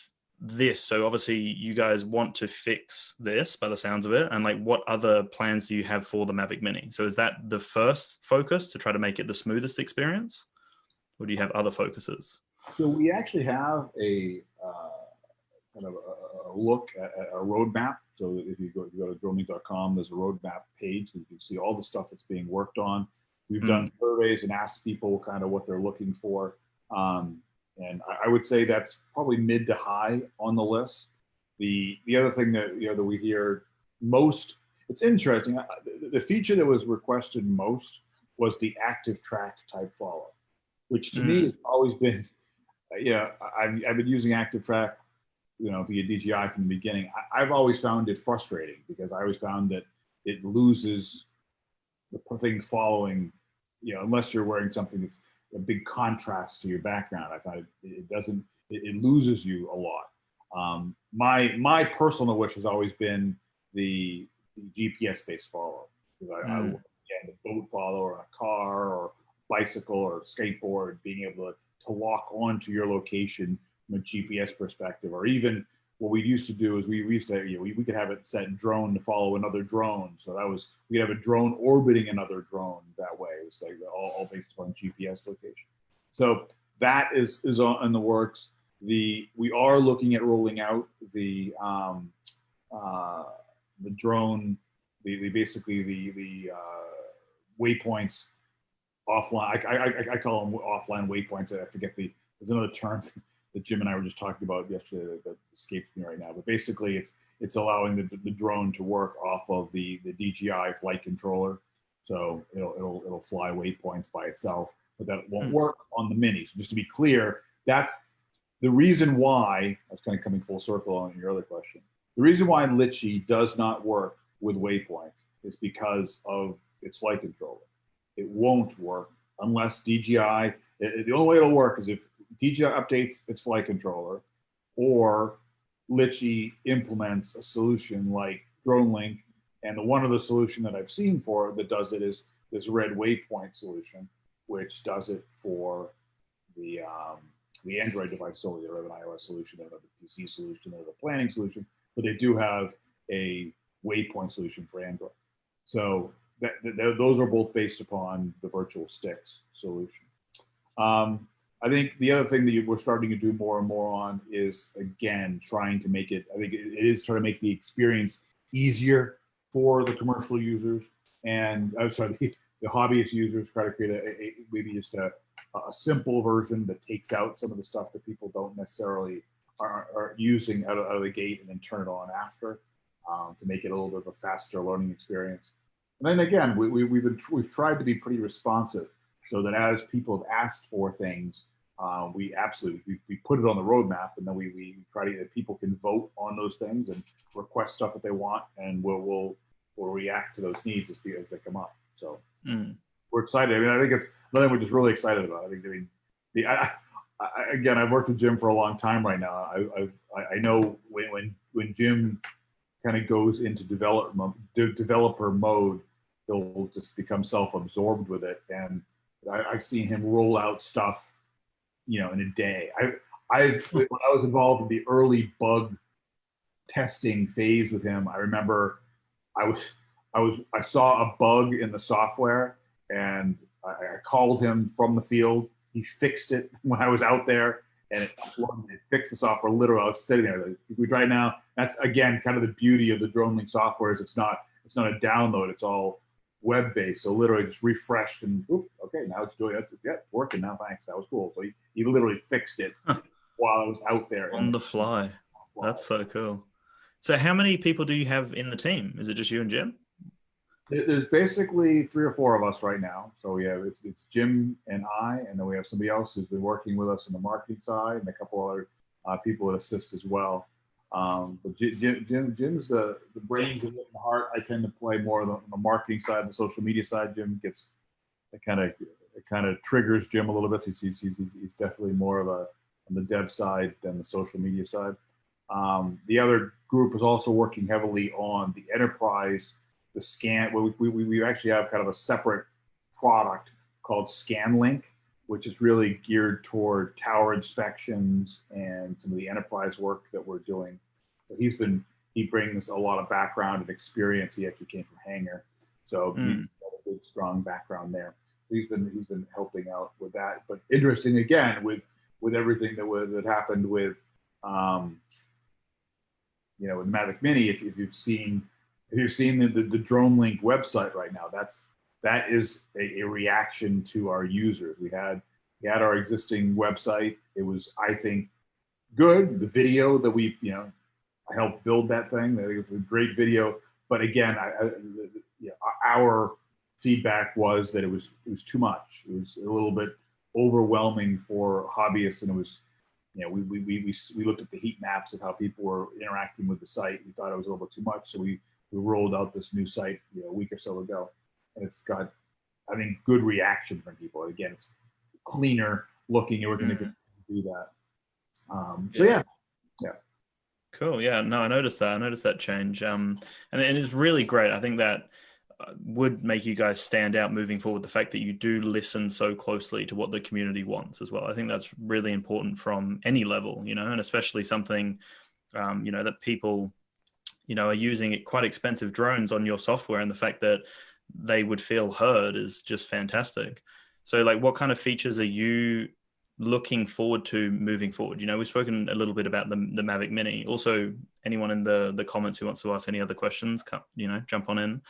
this, so obviously you guys want to fix this by the sounds of it. And like, what other plans do you have for the Mavic Mini? So is that the first focus to try to make it the smoothest experience? Or do you have other focuses? So we actually have a kind of a look at a roadmap. So if you go to dronelink.com, there's a roadmap page. You can see all the stuff that's being worked on. We've done surveys and asked people kind of what they're looking for. And I would say that's probably mid to high on the list. The other thing that that we hear most, it's interesting. The feature that was requested most was the active track type follow, which to me has always been, I've been using active track, via DJI from the beginning. I've always found it frustrating because I always found that it loses the thing following, unless you're wearing something that's a big contrast to your background. I find it loses you a lot. My personal wish has always been the GPS based follow. I again, the boat follow or a car or bicycle or skateboard, being able to lock onto your location from a GPS perspective, or even what we used to do is we used to, we could have it set drone to follow another drone. So we have a drone orbiting another drone that way. It's like all based upon GPS location. So that is in the works. We are looking at rolling out the drone, basically the waypoints offline. I call them offline waypoints. I forget there's another term that Jim and I were just talking about yesterday that escapes me right now. But basically, it's allowing the drone to work off of the DJI flight controller, so it'll fly waypoints by itself, but that won't work on the Mini. So just to be clear, that's the reason why. I was kind of coming full circle on your other question. The reason why Litchi does not work with waypoints is because of its flight controller. It won't work unless DJI. The only way it'll work is if DJI updates its flight controller, or Litchi implements a solution like Dronelink. And one of the solution that I've seen for that does it is this red waypoint solution, which does it for the Android device solely. They have an iOS solution, they have a PC solution, they have a planning solution, but they do have a waypoint solution for Android. So those are both based upon the virtual sticks solution. I think the other thing that we're starting to do more and more on is, again, trying to make it, I think it is trying to make the experience easier for the commercial users and, I'm sorry, the hobbyist users, try to create maybe just a simple version that takes out some of the stuff that people don't necessarily are using out of the gate, and then turn it on after to make it a little bit of a faster learning experience. And then again, we've tried to be pretty responsive, so that as people have asked for things, we put it on the roadmap, and then we try to that people can vote on those things and request stuff that they want, and we'll react to those needs as they come up. So we're excited. I mean, I think it's another thing we're just really excited about. Again, I've worked with Jim for a long time right now. I know when Jim kind of goes into developer mode, he'll just become self-absorbed with it, and I've seen him roll out stuff, in a day. When I was involved in the early bug testing phase with him, I remember I saw a bug in the software, and I called him from the field. He fixed it when I was out there, and it fixed the software. Literally, I was sitting there. Like, if we try now, that's again kind of the beauty of the Dronelink software is it's not a download. It's all web based. So literally just refreshed and okay, now it's doing it. Yeah, working now. Thanks. That was cool. So he literally fixed it while I was out there on the fly. That's so cool. So how many people do you have in the team? Is it just you and Jim? There's basically 3 or 4 of us right now. So we have it's Jim and I, and then we have somebody else who's been working with us on the marketing side, and a couple other people that assist as well. But Jim's the brains and the heart. I tend to play more on the marketing side, the social media side. Jim gets it kind of triggers Jim a little bit. He's definitely more of a on the dev side than the social media side. The other group is also working heavily on the enterprise, the scan. We actually have kind of a separate product called Scanlink, which is really geared toward tower inspections and some of the enterprise work that we're doing. So he brings a lot of background and experience. He actually came from Hangar, so he's got a good, strong background there. He's been helping out with that. But interesting again with everything that happened with with Mavic Mini. If you've seen the Dronelink website right now, that is a reaction to our users. We had our existing website. It was, I think, good. The video that I helped build that thing. I think it was a great video. But again, our feedback was that it was too much. It was a little bit overwhelming for hobbyists, and it was, we looked at the heat maps of how people were interacting with the site. We thought it was a little bit too much, so we rolled out this new site a week or so ago, and it's got, I think, good reaction from people. Again, it's cleaner looking, and we're going to do that. So yeah. Cool. Yeah. No, I noticed that change. And it's really great. I think that would make you guys stand out moving forward. The fact that you do listen so closely to what the community wants as well. I think that's really important from any level, and especially something, that people, are using quite expensive drones on your software, and the fact that they would feel heard is just fantastic. So like, what kind of features are you looking forward to moving forward? We've spoken a little bit about the Mavic Mini. Also, anyone in the comments who wants to ask any other questions, jump on in.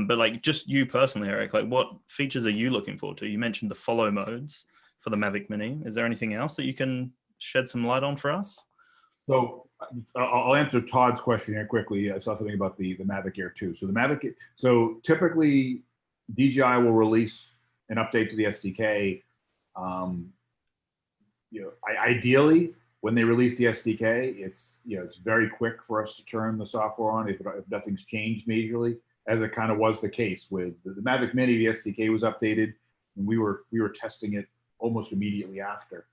But like, just you personally, Eric, like, what features are you looking forward to? You mentioned the follow modes for the Mavic Mini. Is there anything else that you can shed some light on for us? So I'll answer Todd's question here quickly. I saw something about the Mavic Air 2. So typically DJI will release an update to the SDK. Ideally, when they release the SDK, it's very quick for us to turn the software on if nothing's changed majorly, as it kind of was the case with the Mavic Mini. The SDK was updated, and we were testing it almost immediately after.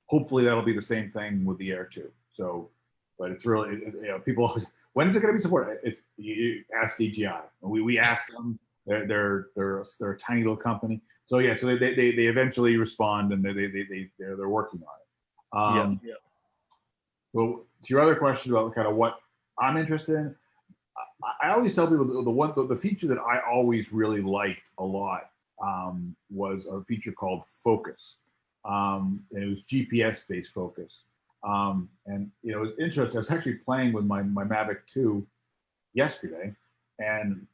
Hopefully, that'll be the same thing with the Air 2. So, but it's really people always, when is it going to be supported? You ask DJI. We asked them. They're a tiny little company. So yeah, so they eventually respond, and they're working on it. Well, to your other question about kind of what I'm interested in, I always tell people the feature that I always really liked a lot was a feature called Focus, and it was GPS based focus. And it was interesting. I was actually playing with my Mavic 2 yesterday, and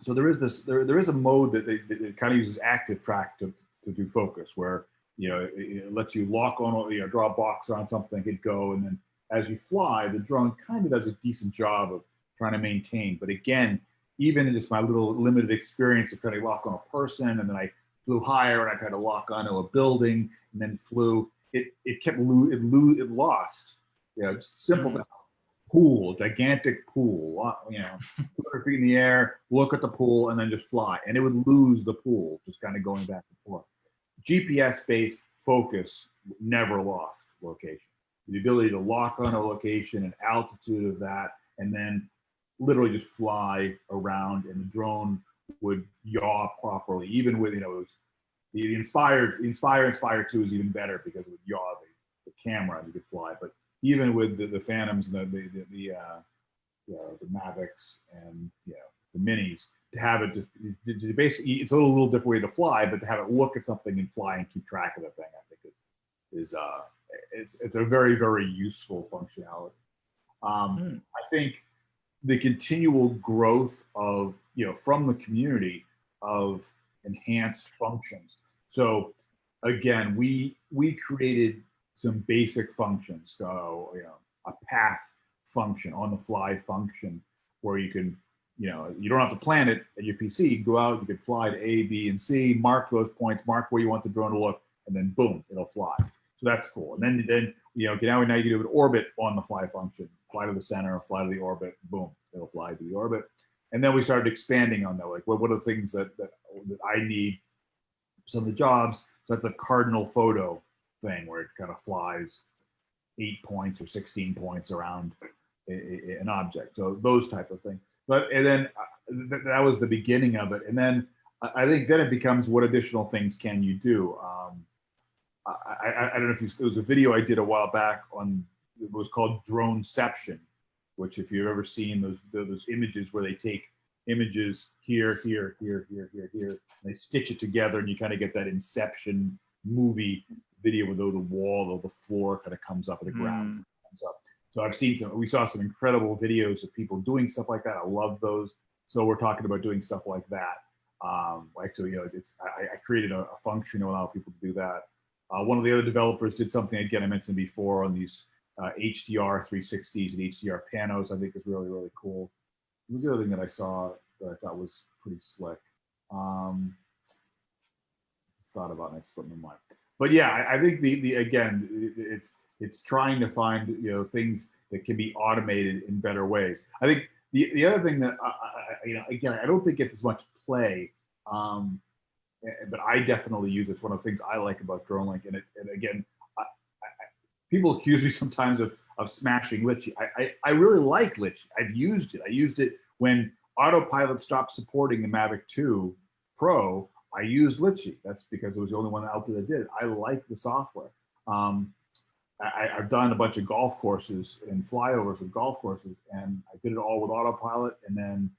so there is a mode that kind of uses active track to do focus, where it lets you lock on, draw a box around something, hit go, and then as you fly, the drone kind of does a decent job of trying to maintain. But again, even in just my little limited experience of trying to lock on a person, and then I flew higher and I tried to lock onto a building and then flew, it lost. Just simple. Pool, gigantic pool, 200 feet in the air, look at the pool, and then just fly. And it would lose the pool, just kind of going back and forth. GPS-based focus never lost location. The ability to lock on a location and altitude of that, and then literally just fly around, and the drone would yaw properly. Even with, it was the Inspire 2 is even better because it would yaw the camera and you could fly. But even with the Phantoms and the Mavics and the Minis, to have it just basically, it's a little different way to fly, but to have it look at something and fly and keep track of the thing, I think is it's a very, very useful functionality. I think the continual growth of from the community of enhanced functions. So again, we created some basic functions. So a path function, on the fly function, where you can you don't have to plan it at your PC. You can go out, you can fly to A, B, and C, mark those points, mark where you want the drone to look, and then boom, it'll fly. So that's cool. And then now you do an orbit on the fly function. Fly to the center, fly to the orbit, boom, it'll fly to the orbit. And then we started expanding on that. Like, what are the things that I need for some of the jobs? So that's a cardinal photo thing where it kind of flies 8 points or 16 points around an object. So those type of things. And then that was the beginning of it. And then I think then it becomes, what additional things can you do? I don't know if there was a video I did a while back on, it was called Droneception, which if you've ever seen those images where they take images here, and they stitch it together, and you kind of get that Inception movie video where the wall or the floor kind of comes up and the ground comes up. So we saw some incredible videos of people doing stuff like that. I love those. So we're talking about doing stuff like that. Actually, I created a function to allow people to do that. One of the other developers did something, again, I mentioned before, on these HDR 360s and HDR panos. I think is really, really cool. What was the other thing that I saw that I thought was pretty slick? Just thought about it, and it slipped my mind. But yeah, I think again, it's trying to find things that can be automated in better ways. I think the other thing that again, I don't think gets as much play, but I definitely use it. It's one of the things I like about Dronelink. And again, people accuse me sometimes of smashing Litchi. I really like Litchi. I've used it. I used it when Autopilot stopped supporting the Mavic 2 Pro. I used Litchi. That's because it was the only one out there that did it. I like the software. I've done a bunch of golf courses and flyovers with golf courses, and I did it all with Autopilot. And then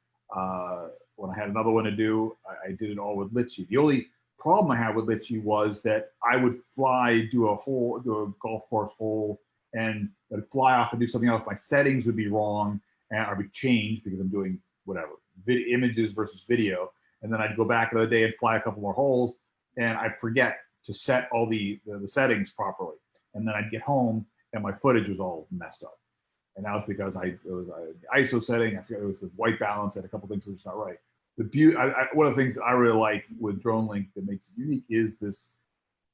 when I had another one to do, I did it all with Litchi. The only problem I had with Litchi was that I would fly, do a golf course hole, and I'd fly off and do something else. My settings would be wrong, and I would change because I'm doing whatever, images versus video. And then I'd go back another day and fly a couple more holes, and I'd forget to set all the settings properly. And then I'd get home and my footage was all messed up. And that was because it was an ISO setting. I forget, it was the white balance and a couple things that was not right. One of the things that I really like with Dronelink that makes it unique is this,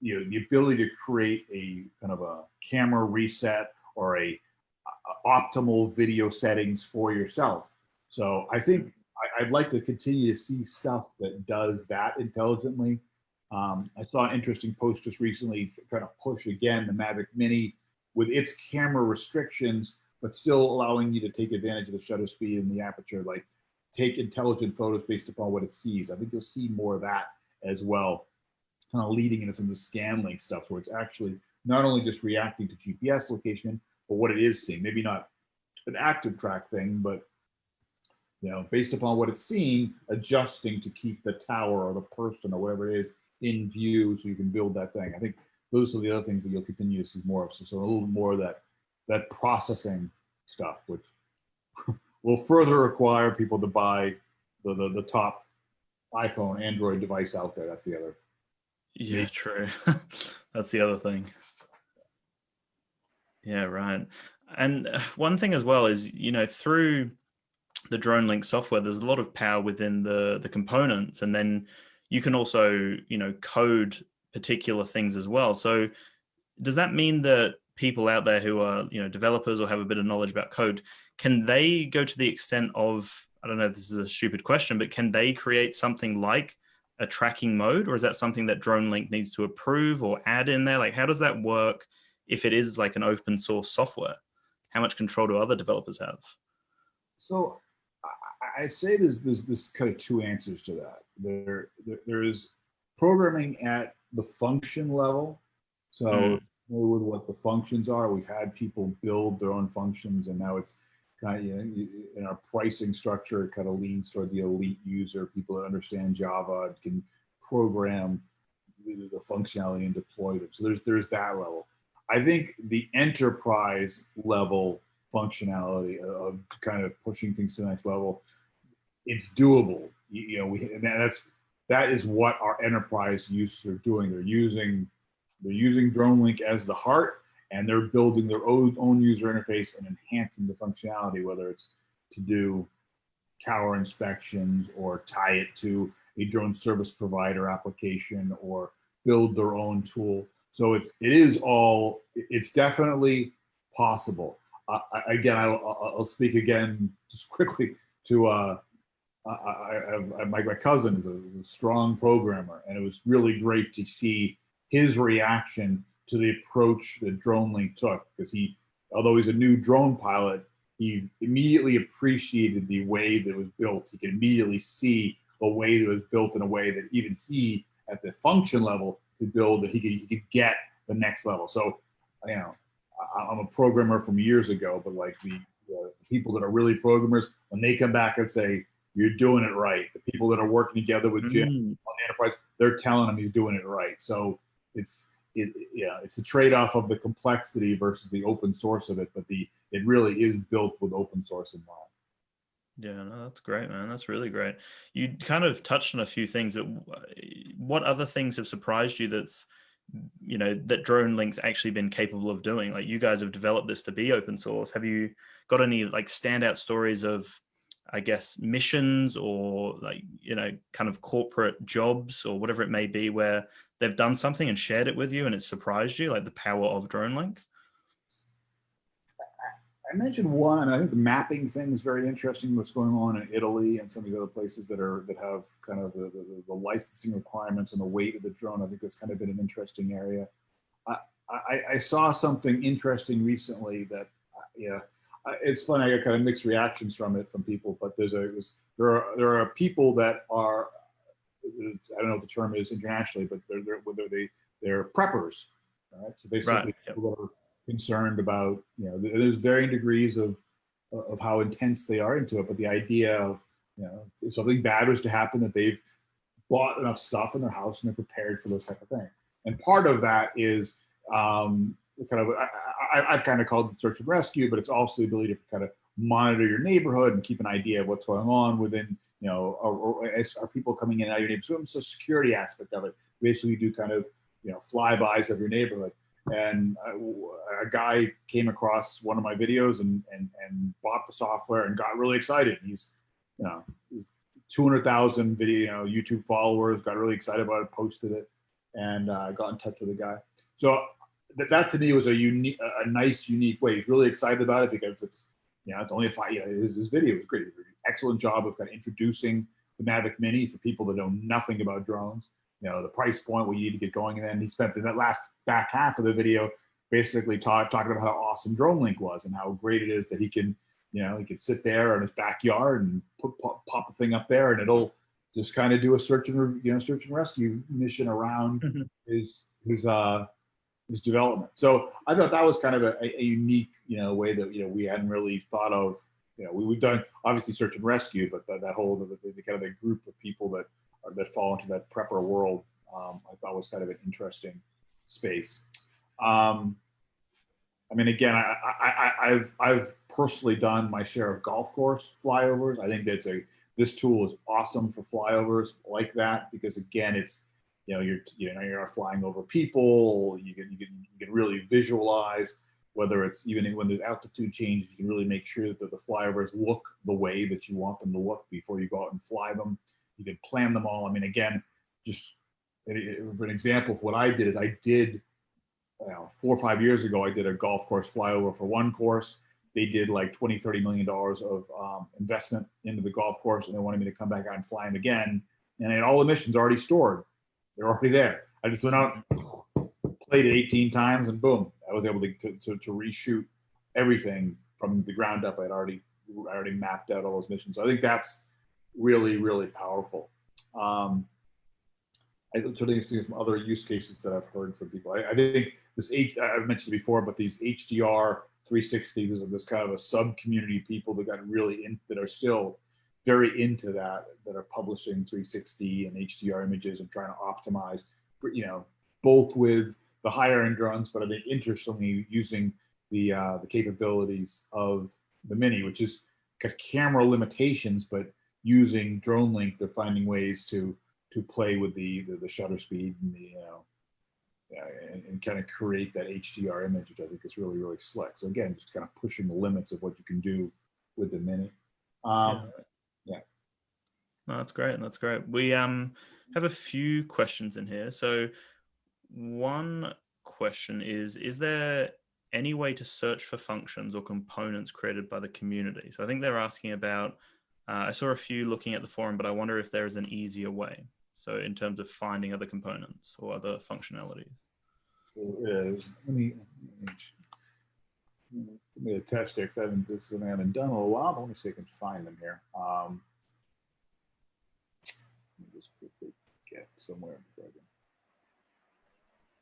the ability to create a kind of a camera reset or a optimal video settings for yourself. So I think I'd like to continue to see stuff that does that intelligently. I saw an interesting post just recently trying to push again the Mavic Mini with its camera restrictions, but still allowing you to take advantage of the shutter speed and the aperture, like take intelligent photos based upon what it sees. I think you'll see more of that as well, kind of leading into some of the ScanLink stuff where it's actually not only just reacting to GPS location, but what it is seeing. Maybe not an active track thing, but based upon what it's seeing, adjusting to keep the tower or the person or whatever it is in view so you can build that thing. I think those are the other things that you'll continue to see more of. So a little more of that processing stuff, which will further require people to buy the top iPhone, Android device out there. That's the other. Yeah, true. That's the other thing. Yeah, right. And one thing as well is, through the Dronelink software, there's a lot of power within the components, and then you can also, code particular things as well. So does that mean that people out there who are, developers or have a bit of knowledge about code, can they go to the extent of, I don't know if this is a stupid question, but can they create something like a tracking mode, or is that something that Dronelink needs to approve or add in there? Like, how does that work if it is like an open source software? How much control do other developers have? So I say there's kind of two answers to that. There is programming at the function level. So familiar with what the functions are. We've had people build their own functions, and now it's kind of, you know, in our pricing structure, it kind of leans toward the elite user, people that understand Java, can program the functionality and deploy them. So there's that level. I think the enterprise level functionality of kind of pushing things to the next level, it's doable. You know, that is what our enterprise users are doing. They're using Dronelink as the heart, and they're building their own user interface and enhancing the functionality, whether it's to do tower inspections or tie it to a drone service provider application or build their own tool. So it's definitely possible. Again, I'll speak again just quickly to my cousin is a strong programmer, and it was really great to see his reaction to the approach that Dronelink took, because although he's a new drone pilot, he immediately appreciated the way that it was built. He could immediately see the way that it was built in a way that even he, at the function level, could build, that he could get the next level. So, you know, I'm a programmer from years ago, but like the people that are really programmers, when they come back and say, you're doing it right, the people that are working together with Jim on the enterprise, they're telling him he's doing it right. So it's a trade-off of the complexity versus the open source of it, but it really is built with open source in mind. Yeah, no, that's great, man. That's really great. You kind of touched on a few things. What other things have surprised you that Dronelink's actually been capable of doing? Like, you guys have developed this to be open source. Have you got any like standout stories of, I guess, missions or like, you know, kind of corporate jobs or whatever it may be, where they've done something and shared it with you and it surprised you, like the power of Dronelink? I mentioned one. I think the mapping thing is very interesting. What's going on in Italy and some of the other places that have kind of the licensing requirements and the weight of the drone. I think that's kind of been an interesting area. I saw something interesting recently that, it's funny. I got kind of mixed reactions from people, but there are people that are, I don't know what the term is internationally, but they're preppers, right? So basically, Right. people that are concerned about, you know, there's varying degrees of how intense they are into it, but the idea of, you know, if something bad was to happen, that they've bought enough stuff in their house and they're prepared for those type of things. And part of that is I've kind of called it search and rescue, but it's also the ability to kind of monitor your neighborhood and keep an idea of what's going on within, you know, or are people coming in and out of your neighborhood. So it's a security aspect of it. Basically, you do kind of, you know, flybys of your neighborhood. And a guy came across one of my videos and bought the software and got really excited. He's 200,000 video, YouTube followers, got really excited about it, posted it, and got in touch with the guy. So that to me was a nice, unique way. He's really excited about it because it's only his video was great. Excellent job of kind of introducing the Mavic Mini for people that know nothing about drones. You know, the price point, what you need to get going. And then he spent that last back half of the video basically talking about how awesome Dronelink was and how great it is that he can sit there in his backyard and pop the thing up there, and it'll just kind of do a search and rescue mission around his development. So I thought that was kind of a unique, way that, we hadn't really thought of. We've done obviously search and rescue, but that whole the kind of the group of people that fall into that prepper world, I thought was kind of an interesting space. I mean, again, I've personally done my share of golf course flyovers. I think this tool is awesome for flyovers like that, because again, it's you're not flying over people. You can really visualize, whether it's even when there's altitude change, you can really make sure that the flyovers look the way that you want them to look before you go out and fly them. You can plan them all. I mean, again, just an example of what I did is 4 or 5 years ago, I did a golf course flyover for one course. They did like $20-30 million of investment into the golf course, and they wanted me to come back out and fly them again. And I had all the missions already stored. They're already there. I just went out, played it 18 times, and boom, I was able to reshoot everything from the ground up. I already mapped out all those missions. So I think that's really, really powerful. I certainly see some other use cases that I've heard from people. I think this I've mentioned it before, but these HDR 360s is this kind of a sub community of people that got really in, that are still very into that are publishing 360 and HDR images and trying to optimize, both with the higher end drones, but I think interestingly using the capabilities of the Mini, which is got camera limitations, but using Dronelink, they're finding ways to play with the shutter speed and and kind of create that HDR image, which I think is really, really slick. So again, just kind of pushing the limits of what you can do with the Mini. Yeah. No, that's great. That's great. We have a few questions in here. So one question is there any way to search for functions or components created by the community? So I think they're asking about, I saw a few looking at the forum, but I wonder if there is an easier way. So in terms of finding other components or other functionalities. Let me give me a test here, because this is I haven't done in a while, but let me see if I can find them here. Let me just quickly get somewhere.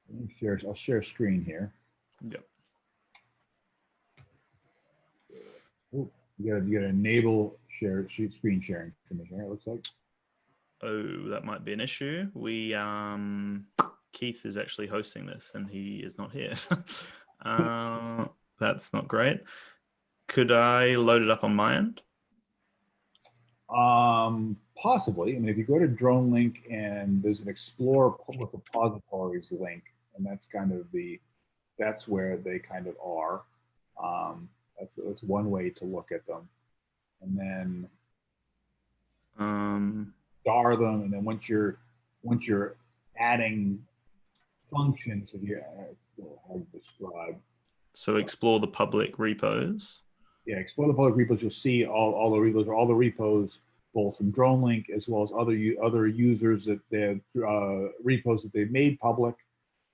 Let me share. I'll share screen here. Yep. Ooh, you gotta enable screen sharing for me here. It looks like. Oh, that might be an issue. We Keith is actually hosting this and he is not here. That's not great. Could I load it up on my end? Possibly. I mean, if you go to Dronelink and there's an Explore Public Repositories link, and that's kind of that's where they kind of are. That's one way to look at them, and then star them, and then once you're adding functions, if you how to describe. So explore the public repos. Yeah, explore the public repos. You'll see all the repos, both from Dronelink as well as other users that they have repos that they've made public,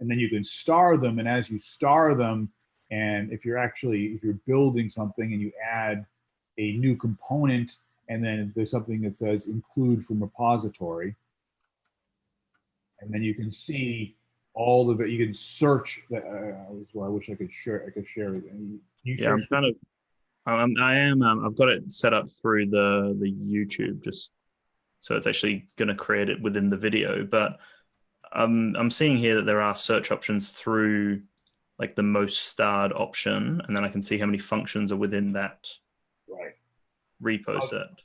and then you can star them. And as you star them, and if you're building something and you add a new component, and then there's something that says include from repository, and then you can see all of it. You can search. I wish I could share. I could share it. Yeah, I'm kind of. I am. I've got it set up through the YouTube, just so it's actually going to create it within the video. But I'm seeing here that there are search options through like the most starred option, and then I can see how many functions are within that repo set.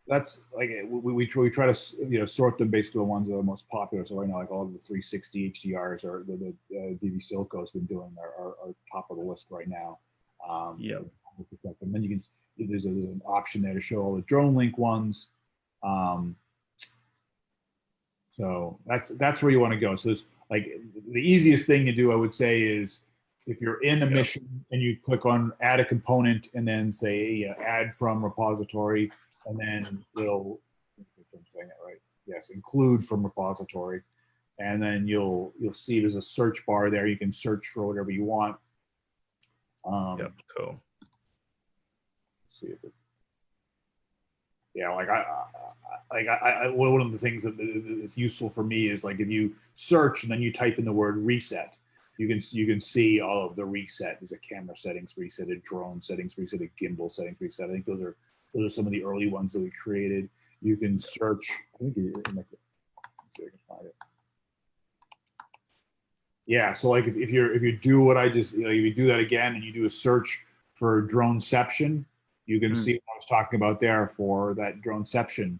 That's like we try to sort them based on the ones that are most popular. So right now, like all of the 360 HDRs or the DV Silco's been doing are top of the list right now. Yeah. And then you can there's an option there to show all the Dronelink ones. So that's where you want to go. So there's like the easiest thing to do, I would say, is if you're in a mission and you click on add a component and then say add from repository, and then it'll, if I'm saying it right, yes, include from repository, and then you'll see there's a search bar there. You can search for whatever you want. Yep, cool. See if it, like one of the things that is useful for me is like if you search and then you type in the word reset, you can see all of the reset. There's a camera settings reset, a drone settings reset, a gimbal settings reset. I think those are some of the early ones that we created. You can search. I think see if I can find it. Yeah, so like if you do what I just, if you do that again and you do a search for Droneception, you can see what I was talking about there for that Droneception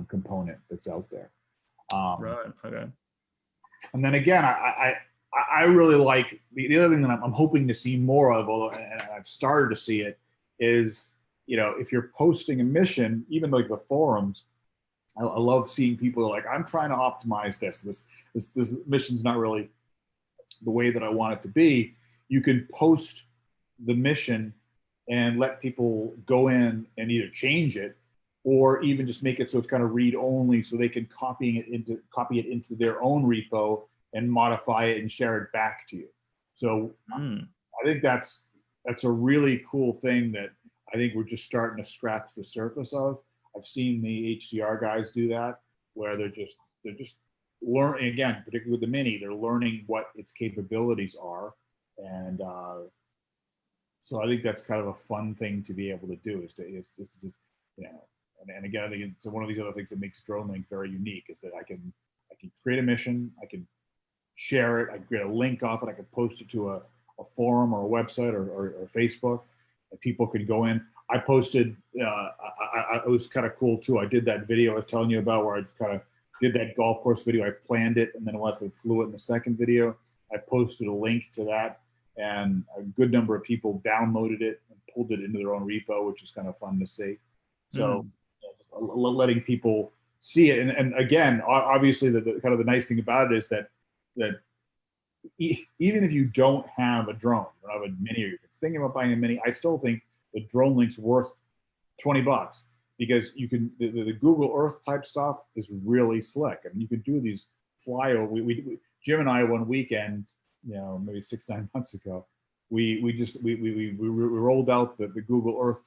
component that's out there. Right. Okay. And then again, I really like the other thing that I'm hoping to see more of, although and I've started to see it, is if you're posting a mission, even like the forums, I love seeing people like, I'm trying to optimize this mission's not really the way that I want it to be. You can post the mission and let people go in and either change it or even just make it so it's kind of read only, so they can copy it into their own repo and modify it and share it back to you. So I think that's a really cool thing that I think we're just starting to scratch the surface of. I've seen the HDR guys do that, where they're just just learning, again, particularly with the Mini, they're learning what its capabilities are. And so I think that's kind of a fun thing to be able to do, is just you know, and again, I think it's one of these other things that makes Dronelink very unique, is that I can create a mission, I can share it, I can create a link off it, I can post it to a forum or a website or Facebook, and people could go in. I posted, it was kind of cool too. I did that video I was telling you about, where I kind of did that golf course video. I planned it, and then I flew it in the second video. I posted a link to that, and a good number of people downloaded it and pulled it into their own repo, which is kind of fun to see. So letting people see it. And again, obviously the kind of the nice thing about it is that even if you don't have a drone, or have a Mini, or you're thinking about buying a Mini, I still think the Dronelink's worth $20, because you can, the Google Earth type stuff is really slick. I mean, you can do these flyover. Jim and I, one weekend, you know, maybe 6-9 months ago, we rolled out the Google Earth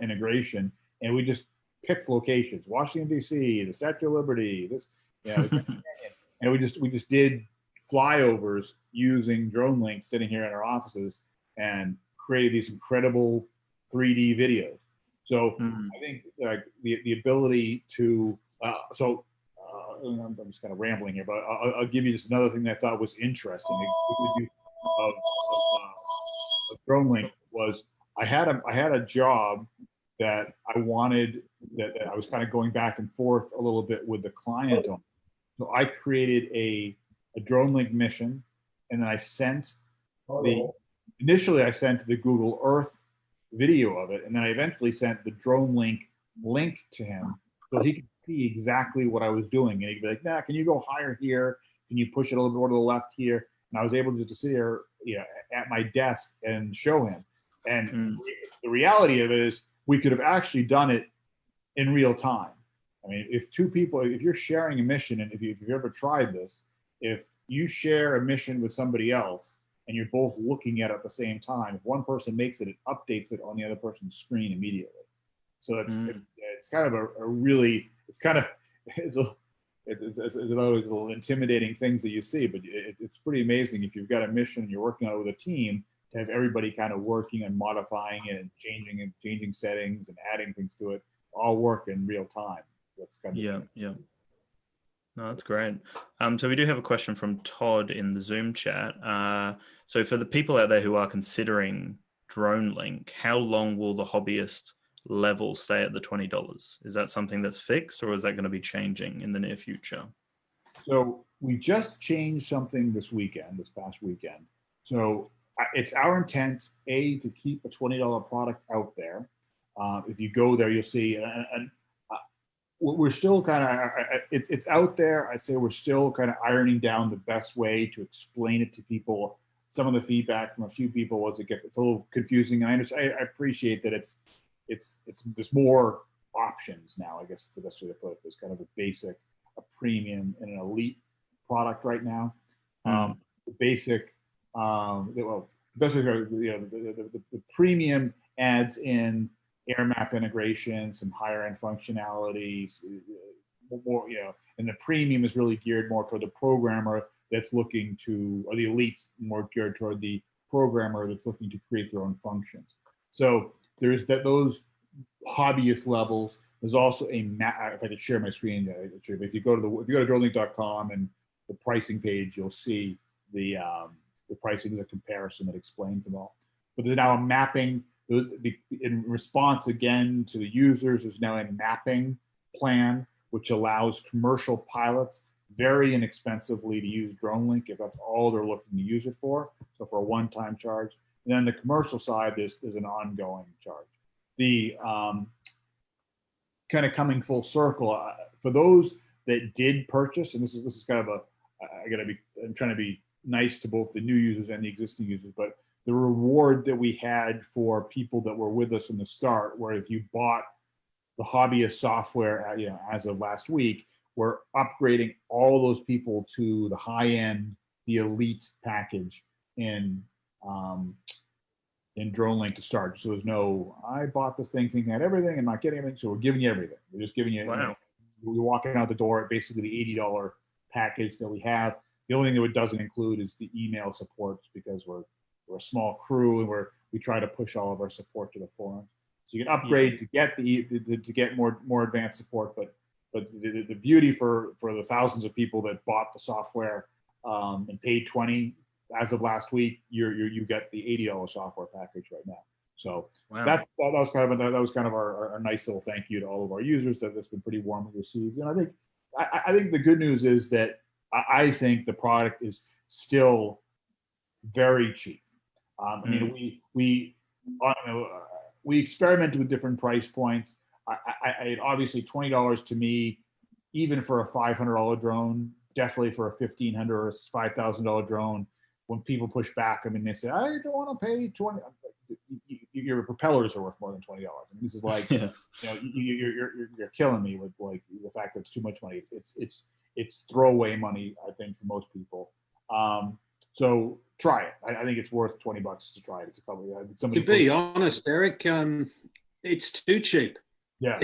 integration, and we just picked locations: Washington D.C., the Statue of Liberty, this, you know, and we just did flyovers using Dronelink, sitting here in our offices, and created these incredible 3D videos. So I think the ability to I'm just kind of rambling here, but I'll give you just another thing that I thought was interesting of Dronelink was I had a job that I wanted, that I was kind of going back and forth a little bit with the client on. So I created a Dronelink mission, and then I sent initially I sent the Google Earth video of it, and then I eventually sent the Dronelink link to him, so he could see exactly what I was doing. And he'd be like, "Nah, can you go higher here? Can you push it a little bit more to the left here?" And I was able to sit there, you know, at my desk and show him. And the reality of it is, we could have actually done it in real time. I mean, if two people, if you're sharing a mission, and if you've ever tried this, if you share a mission with somebody else and you're both looking at it at the same time, if one person makes it, it updates it on the other person's screen immediately. So it's kind of a really, it's always little intimidating things that you see, but it's pretty amazing if you've got a mission and you're working on it with a team, to have everybody kind of working and modifying it and changing settings and adding things to it, all work in real time. That's kind of yeah. No, that's great. So we do have a question from Todd in the Zoom chat. So for the people out there who are considering Dronelink, how long will the hobbyist level stay at the $20? Is that something that's fixed, or is that going to be changing in the near future? So we just changed something this past weekend. So it's our intent, to keep a $20 product out there. If you go there, you'll see, and we're still kind of, it's out there. I'd say we're still kind of ironing down the best way to explain it to people. Some of the feedback from a few people was it's a little confusing. I appreciate that there's more options now, I guess the best way to put it. There's kind of a basic, a premium, and an elite product right now. The basic, the premium adds in air map integration, some higher end functionalities, more, you know, and the premium is really geared more toward the programmer that's looking to, or the elites more geared toward the programmer that's looking to create their own functions. So there's those hobbyist levels. There's also a map. If I could share my screen, but if you go to Dronelink.com and the pricing page, you'll see the pricing is a comparison that explains them all. But there's now a mapping. In response again to the users, there's now a mapping plan which allows commercial pilots very inexpensively to use Dronelink if that's all they're looking to use it for. So for a one-time charge. And then the commercial side, there's an ongoing charge. The kind of coming full circle for those that did purchase, and this is kind of I'm trying to be nice to both the new users and the existing users, but the reward that we had for people that were with us from the start, where if you bought the hobbyist software, you know, as of last week, we're upgrading all those people to the high end, the elite package in Dronelink to start. So there's no, I bought this thing thinking I had everything and not getting everything. So we're giving you everything. We're just giving you, wow. you're walking out the door at basically the $80 package that we have. The only thing that it doesn't include is the email support, because we're a small crew and we try to push all of our support to the forum. So you can upgrade to get to get more advanced support, but the beauty for the thousands of people that bought the software and paid $20 as of last week, you get the $80 software package right now. So Wow. that was kind of our nice little thank you to all of our users that's been pretty warmly received. And I think the good news is that I think the product is still very cheap. I mean, we experimented with different price points. Obviously $20 to me, even for a $500 drone, definitely for a $1,500 or $5,000 drone. When people push back, I mean, they say, I don't want to pay $20. Your propellers are worth more than $20. I mean, this is like, Yeah. You're killing me with like the fact that it's too much money. It's throwaway money, I think, for most people. So try it. I think it's worth $20 to try it. It's a couple. To be honest, Eric, it's too cheap. Yeah.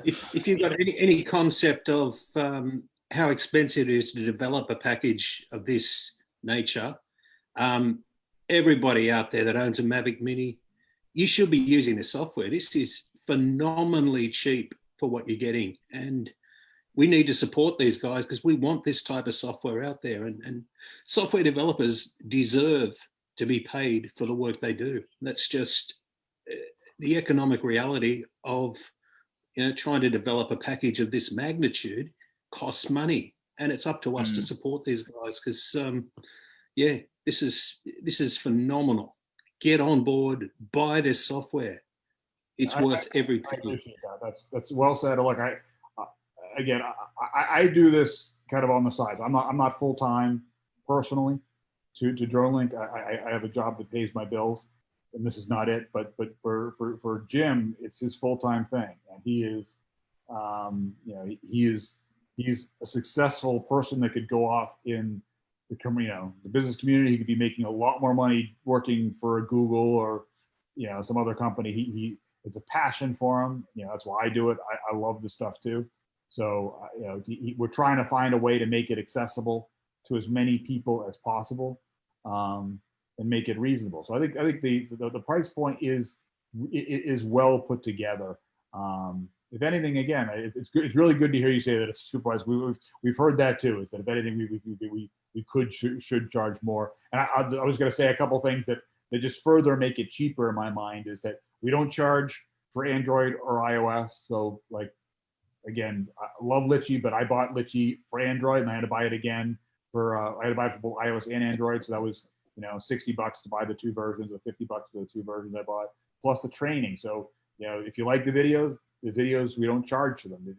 If you've got any concept of how expensive it is to develop a package of this nature, everybody out there that owns a Mavic Mini, you should be using the software. This is phenomenally cheap for what you're getting. And we need to support these guys because we want this type of software out there. And software developers deserve to be paid for the work they do. That's just the economic reality of trying to develop a package of this magnitude costs money. And it's up to us to support these guys because, this is phenomenal. Get on board, buy this software. It's worth every penny. I appreciate that. That's well said. Look, I do this kind of on the side. I'm not full time personally to Dronelink. I have a job that pays my bills, and this is not it. But for Jim, it's his full time thing, and he is, he's a successful person that could go off in the business community. He could be making a lot more money working for a Google or some other company. It's a passion for him. That's why I do it. I love this stuff too. So we're trying to find a way to make it accessible to as many people as possible, and make it reasonable. So I think the price point is well put together. If anything, again, it's good. It's really good to hear you say that it's super priced. We've heard that too. Is that if anything, we should charge more. And I was going to say a couple things that just further make it cheaper in my mind is that we don't charge for Android or iOS. So like, again, I love Litchi, but I bought Litchi for Android and I had to buy it again I had to buy it for both iOS and Android. So that was, $60 to buy the two versions or $50 for the two versions I bought, plus the training. So, if you like the videos we don't charge for them. The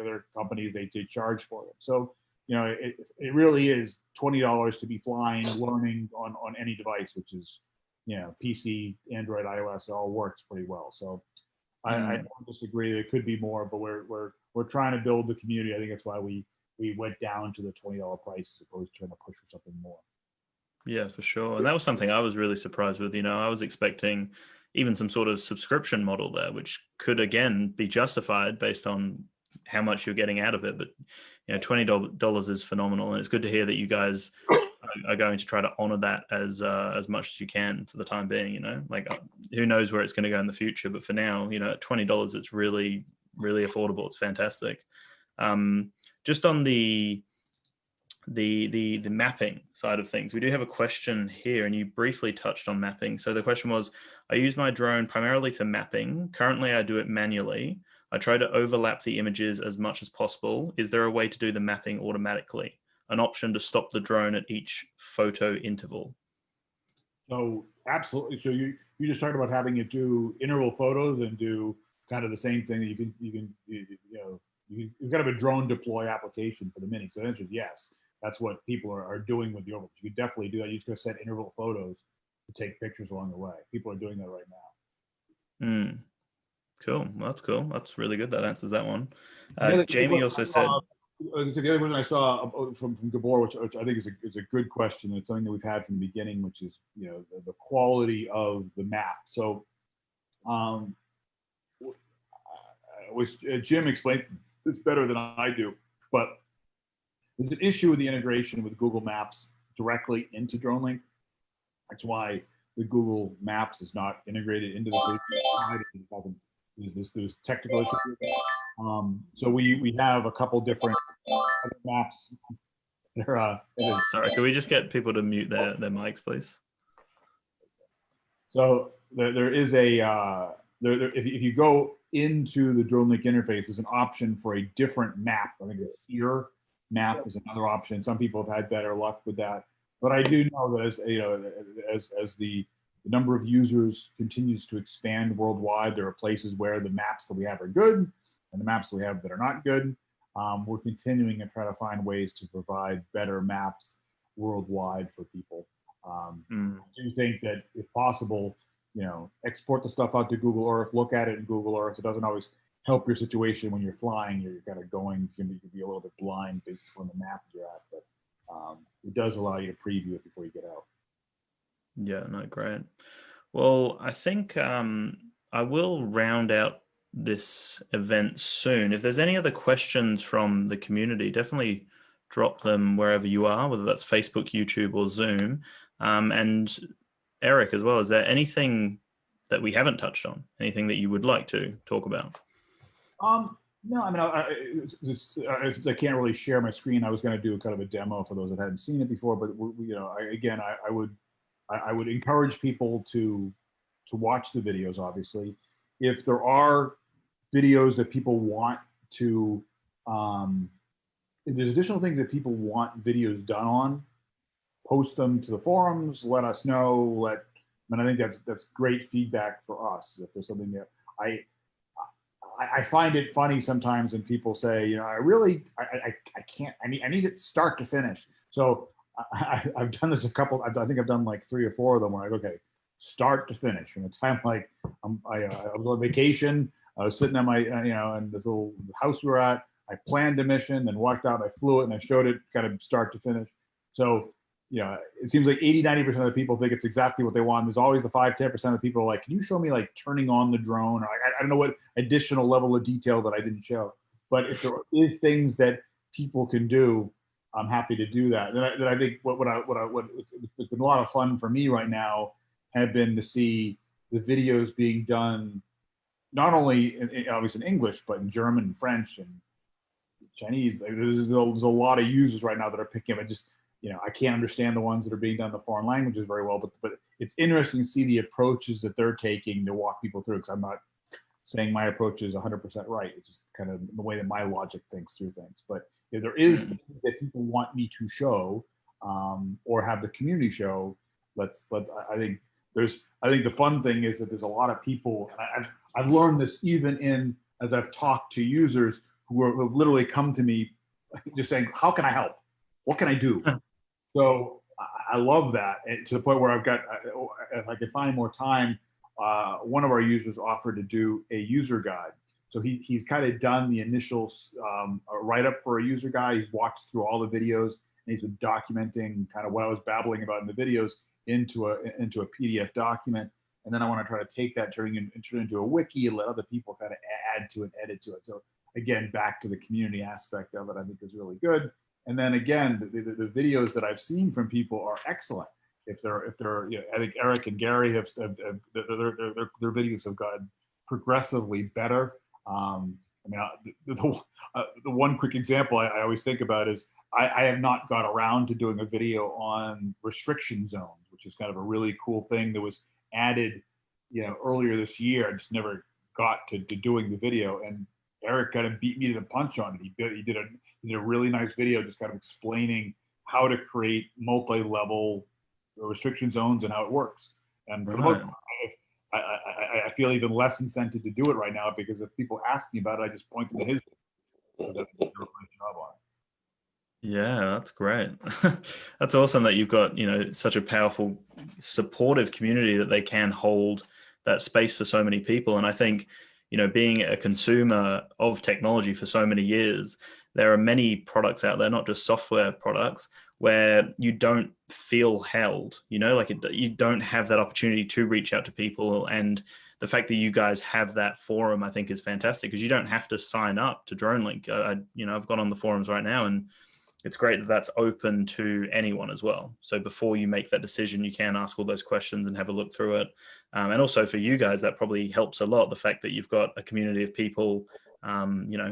other companies, they charge for them. So, it really is $20 to be flying, learning on any device, which is, PC, Android, iOS, it all works pretty well. So I don't disagree. There could be more, but we're trying to build the community. I think that's why we went down to the $20 price as opposed to trying to push for something more. Yeah, for sure. And that was something I was really surprised with. I was expecting even some sort of subscription model there, which could again be justified based on how much you're getting out of it. But $20 is phenomenal, and it's good to hear that you guys are going to try to honor that as much as you can for the time being. Like who knows where it's going to go in the future, but for now, at $20, it's really, really affordable. It's fantastic. Just on the mapping side of things, we do have a question here, and you briefly touched on mapping. So the question was, I use my drone primarily for mapping. Currently, I do it manually. I try to overlap the images as much as possible. Is there a way to do the mapping automatically? An option to stop the drone at each photo interval? So absolutely. So you just talked about having it do interval photos and do kind of the same thing that you've got to have a drone deploy application for the Mini. So the answer is yes. That's what people are doing with the overlays. You could definitely do that. You just got to set interval photos to take pictures along the way. People are doing that right now. Cool. Well, that's cool. That's really good. That answers that one. Jamie also said, the other one I saw from Gabor, which I think is a good question. It's something that we've had from the beginning, which is the quality of the map. So, Jim explained this better than I do. But there's an issue with the integration with Google Maps directly into Dronelink. That's why the Google Maps is not integrated into the Facebook side. It doesn't. There's technical issues. So we have a couple different maps. Sorry, can we just get people to mute their mics, please? So there is a if you go into the Dronelink interface, there's an option for a different map. I think the here map is another option. Some people have had better luck with that, but I do know that as the number of users continues to expand worldwide, there are places where the maps that we have are good and the maps that we have that are not good. We're continuing to try to find ways to provide better maps worldwide for people. I do think that if possible, export the stuff out to Google Earth, look at it in Google Earth. It doesn't always help your situation when you're flying. You're kind of going, you can be a little bit blind based on the map you're at, but it does allow you to preview it before you get out. Yeah, no, great. Well, I think I will round out this event soon. If there's any other questions from the community, definitely drop them wherever you are, whether that's Facebook, YouTube, or Zoom. And Eric as well, is there anything that we haven't touched on? Anything that you would like to talk about? No, I mean, since I can't really share my screen, I was going to do kind of a demo for those that hadn't seen it before. But I would encourage people to watch the videos. Obviously, if there are videos that people want to, if there's additional things that people want videos done on, post them to the forums. Let us know. I think that's great feedback for us. If there's something that I find it funny sometimes when people say, I can't. I need it start to finish. So I've done this a couple. I think I've done like 3 or 4 of them. Where I go, okay, start to finish. And it's time like I was on vacation. I was sitting on my in this little house we were at. I planned a mission, then walked out. I flew it, and I showed it kind of start to finish. So it seems like 80-90% of the people think it's exactly what they want. There's always the 5-10% of the people are like, can you show me like turning on the drone? Or I don't know what additional level of detail that I didn't show. But if there is things that people can do, I'm happy to do that. Then I think it's been a lot of fun for me right now have been to see the videos being done, not only obviously in English, but in German and French and Chinese. There's a lot of users right now that are picking up. I can't understand the ones that are being done in the foreign languages very well, but it's interesting to see the approaches that they're taking to walk people through, because I'm not saying my approach is 100% right. It's just kind of the way that my logic thinks through things. But if there is things that people want me to show or have the community show, I think the fun thing is that there's a lot of people, and I've learned this even as I've talked to users who have literally come to me just saying, how can I help? What can I do? So I love that, and to the point where if I could find more time, one of our users offered to do a user guide. So he's kind of done the initial write-up for a user guide. He's watched through all the videos, and he's been documenting kind of what I was babbling about in the videos into a PDF document. And then I want to try to take that, turn it into a wiki, and let other people kind of add to it, edit to it. So again, back to the community aspect of it, I think is really good. And then again, the videos that I've seen from people are excellent. If they're I think Eric and Gary have their videos have gotten progressively better. The one quick example I always think about is I have not got around to doing a video on restriction zones, which is kind of a really cool thing that was added, earlier this year. I just never got to doing the video, and Eric kind of beat me to the punch on it. He did a really nice video just kind of explaining how to create multi-level restriction zones and how it works. And for the most part, I feel even less incentive to do it right now, because if people ask me about it, I just point to his video. Does a nice job on it. Yeah, that's great. That's awesome that you've got, such a powerful, supportive community that they can hold that space for so many people. And I think, being a consumer of technology for so many years, there are many products out there, not just software products, where you don't feel held, you don't have that opportunity to reach out to people. And the fact that you guys have that forum, I think, is fantastic, because you don't have to sign up to Dronelink. I've gone on the forums right now, and it's great that that's open to anyone as well. So before you make that decision, you can ask all those questions and have a look through it. And also for you guys, that probably helps a lot. The fact that you've got a community of people,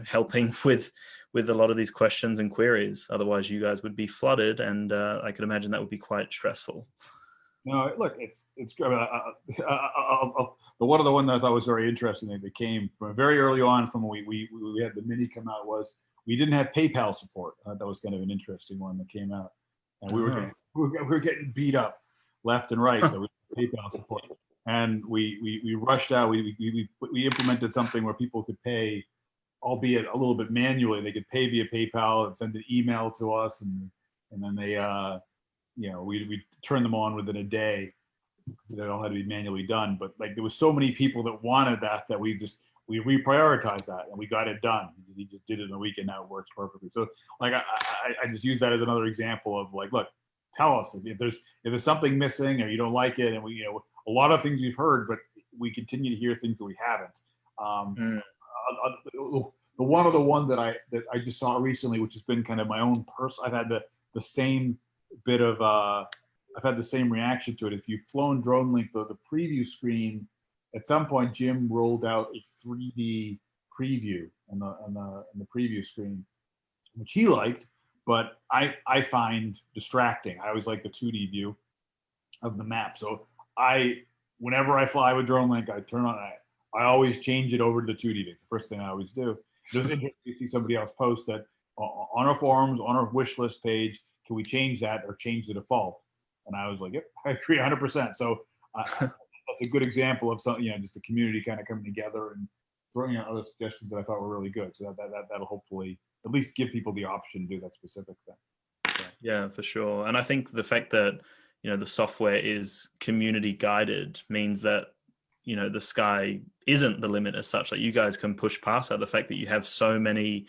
helping with a lot of these questions and queries. Otherwise, you guys would be flooded, and I could imagine that would be quite stressful. No, look, it's good. The one of the one that I thought was very interesting that came from very early on from when we had the mini come out was we didn't have PayPal support. That was kind of an interesting one that came out, and we were getting beat up left and right. There was PayPal support, and we rushed out. We implemented something where people could pay, albeit a little bit manually. They could pay via PayPal and send an email to us, and then they we turned them on within a day. They all had to be manually done, but like there was so many people that wanted that we reprioritized that and we got it done. He just did it in a week, and now it works perfectly. So like I just use that as another example of like, look, tell us if there's something missing or you don't like it, and we a lot of things we've heard, but we continue to hear things that we haven't. The one that I just saw recently, which has been kind of my own I've had the same bit of I've had the same reaction to it. If you've flown Dronelink, the preview screen, at some point Jim rolled out a 3D preview on the preview screen, which he liked, but I find distracting. I always like the 2D view of the map. So whenever I fly with Dronelink, I turn on I always change it over to the 2D view. It's the first thing I always do. Just interesting to see somebody else post that on our forums, on our wish list page, can we change that or change the default? And I was like, yep, I agree 100%. So that's a good example of something, just the community kind of coming together and throwing out other suggestions that I thought were really good. So that'll hopefully at least give people the option to do that specific thing. So. Yeah, for sure. And I think the fact that, the software is community guided means that, the sky isn't the limit as such. Like you guys can push past that. The fact that you have so many,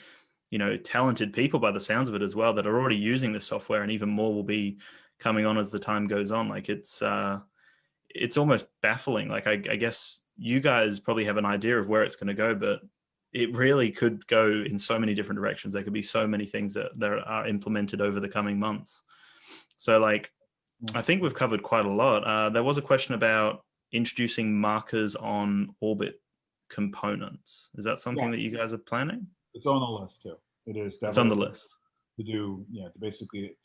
talented people by the sounds of it as well that are already using the software, and even more will be coming on as the time goes on. Like it's almost baffling. Like I guess you guys probably have an idea of where it's going to go, but it really could go in so many different directions. There could be so many things that are implemented over the coming months. So like, I think we've covered quite a lot. There was a question about introducing markers on orbit components. Is that something that you guys are planning? It's on the list too. It is definitely it's on the list to do, to basically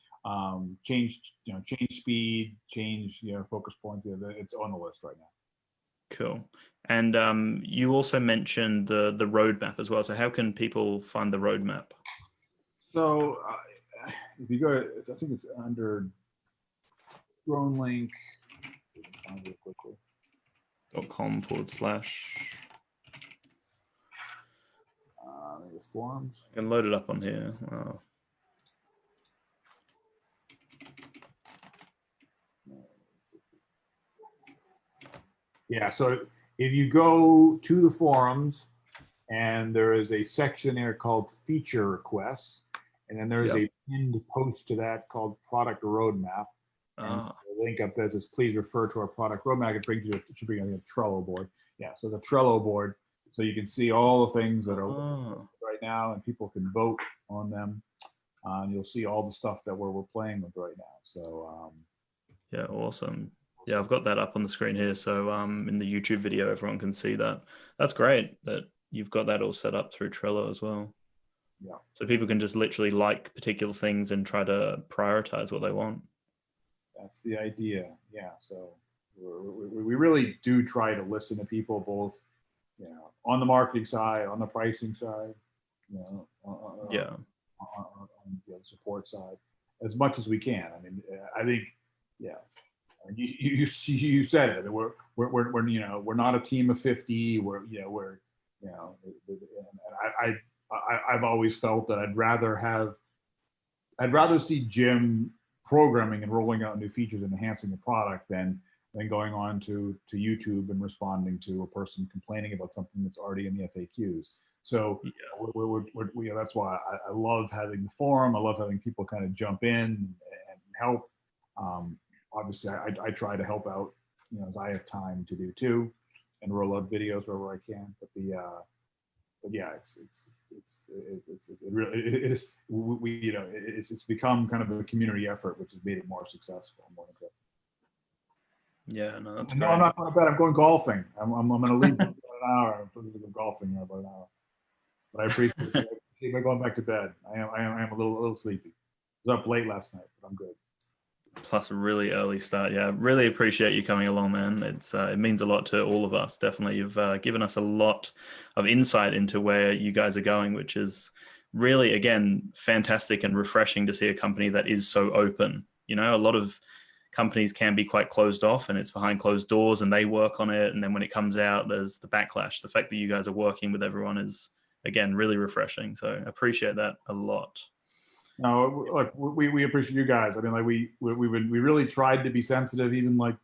change speed, change, focus points. It's on the list right now. Cool. And you also mentioned the roadmap as well. So how can people find the roadmap? So if you go, I think it's under Dronelink. Find it quickly. .com/. There's forums. I can load it up on here. Yeah, so if you go to the forums, and there is a section there called feature requests, and then there's a pinned post to that called product roadmap. The link up there says, please refer to our product roadmap. It brings you, it should bring you a Trello board. Yeah, so the Trello board, so you can see all the things that are right now, and people can vote on them. And you'll see all the stuff that we're playing with right now. So yeah, awesome. Yeah, I've got that up on the screen here. So in the YouTube video, everyone can see that. That's great that you've got that all set up through Trello as well. Yeah. So people can just literally like particular things and try to prioritize what they want. That's the idea. Yeah. So we really do try to listen to people, both, on the marketing side, on the pricing side, on the support side, as much as we can. I mean, I think, you said it. We're not a team of 50. I've always felt that I'd rather see Jim programming and rolling out new features and enhancing the product than going on to YouTube and responding to a person complaining about something that's already in the FAQs. So that's why I love having the forum. I love having people kind of jump in and help. Obviously, I try to help out, as I have time to do too. and roll out videos wherever I can. But yeah, it's become kind of a community effort, which has made it more successful. Yeah, no, that's No, great. I'm not going to bed. I'm going golfing. I'm going to leave in about an hour. I'm supposed to go golfing in about an hour. But I appreciate it. I'm going back to bed. I am a little sleepy. I was up late last night, but I'm good. Plus a really early start. Yeah, really appreciate you coming along, man. It means a lot to all of us. Definitely, you've given us a lot of insight into where you guys are going, which is really, again, fantastic and refreshing to see a company that is so open. You know, a lot of companies can be quite closed off and it's behind closed doors and they work on it, and then when it comes out, there's the backlash. The fact that you guys are working with everyone is, again, really refreshing. So I appreciate that a lot. No, look, we appreciate you guys. I mean, like we really tried to be sensitive, even like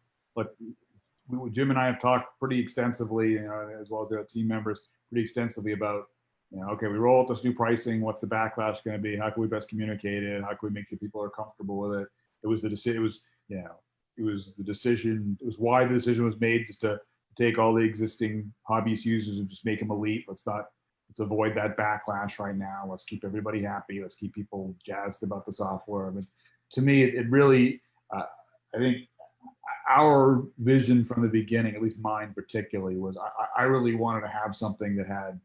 Jim and I have talked pretty extensively, you know, as well as our team members, pretty extensively about, you know, okay, we roll out this new pricing. What's the backlash going to be? How can we best communicate it? How can we make sure people are comfortable with it? It was the decision. It was, you know, it was the decision. It was why the decision was made, just to take all the existing hobbyist users and just make them elite. Let's avoid that backlash right now. Let's keep everybody happy. Let's keep people jazzed about the software. I mean, to me, it really, I think our vision from the beginning, at least mine particularly, was I really wanted to have something that had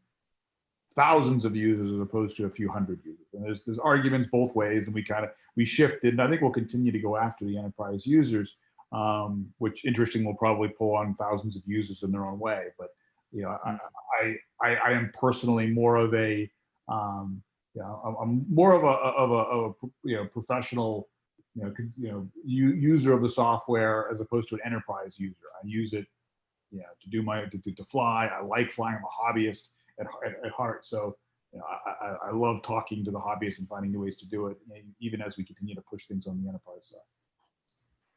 thousands of users as opposed to a few hundred users. And there's arguments both ways, and we shifted, and I think we'll continue to go after the enterprise users, which interesting will probably pull on thousands of users in their own way. But you know, I am personally more of a I'm more of a professional user of the software as opposed to an enterprise user. I use it to do to fly. I like flying. I'm a hobbyist at heart. So I love talking to the hobbyists and finding new ways to do it, even as we continue to push things on the enterprise side.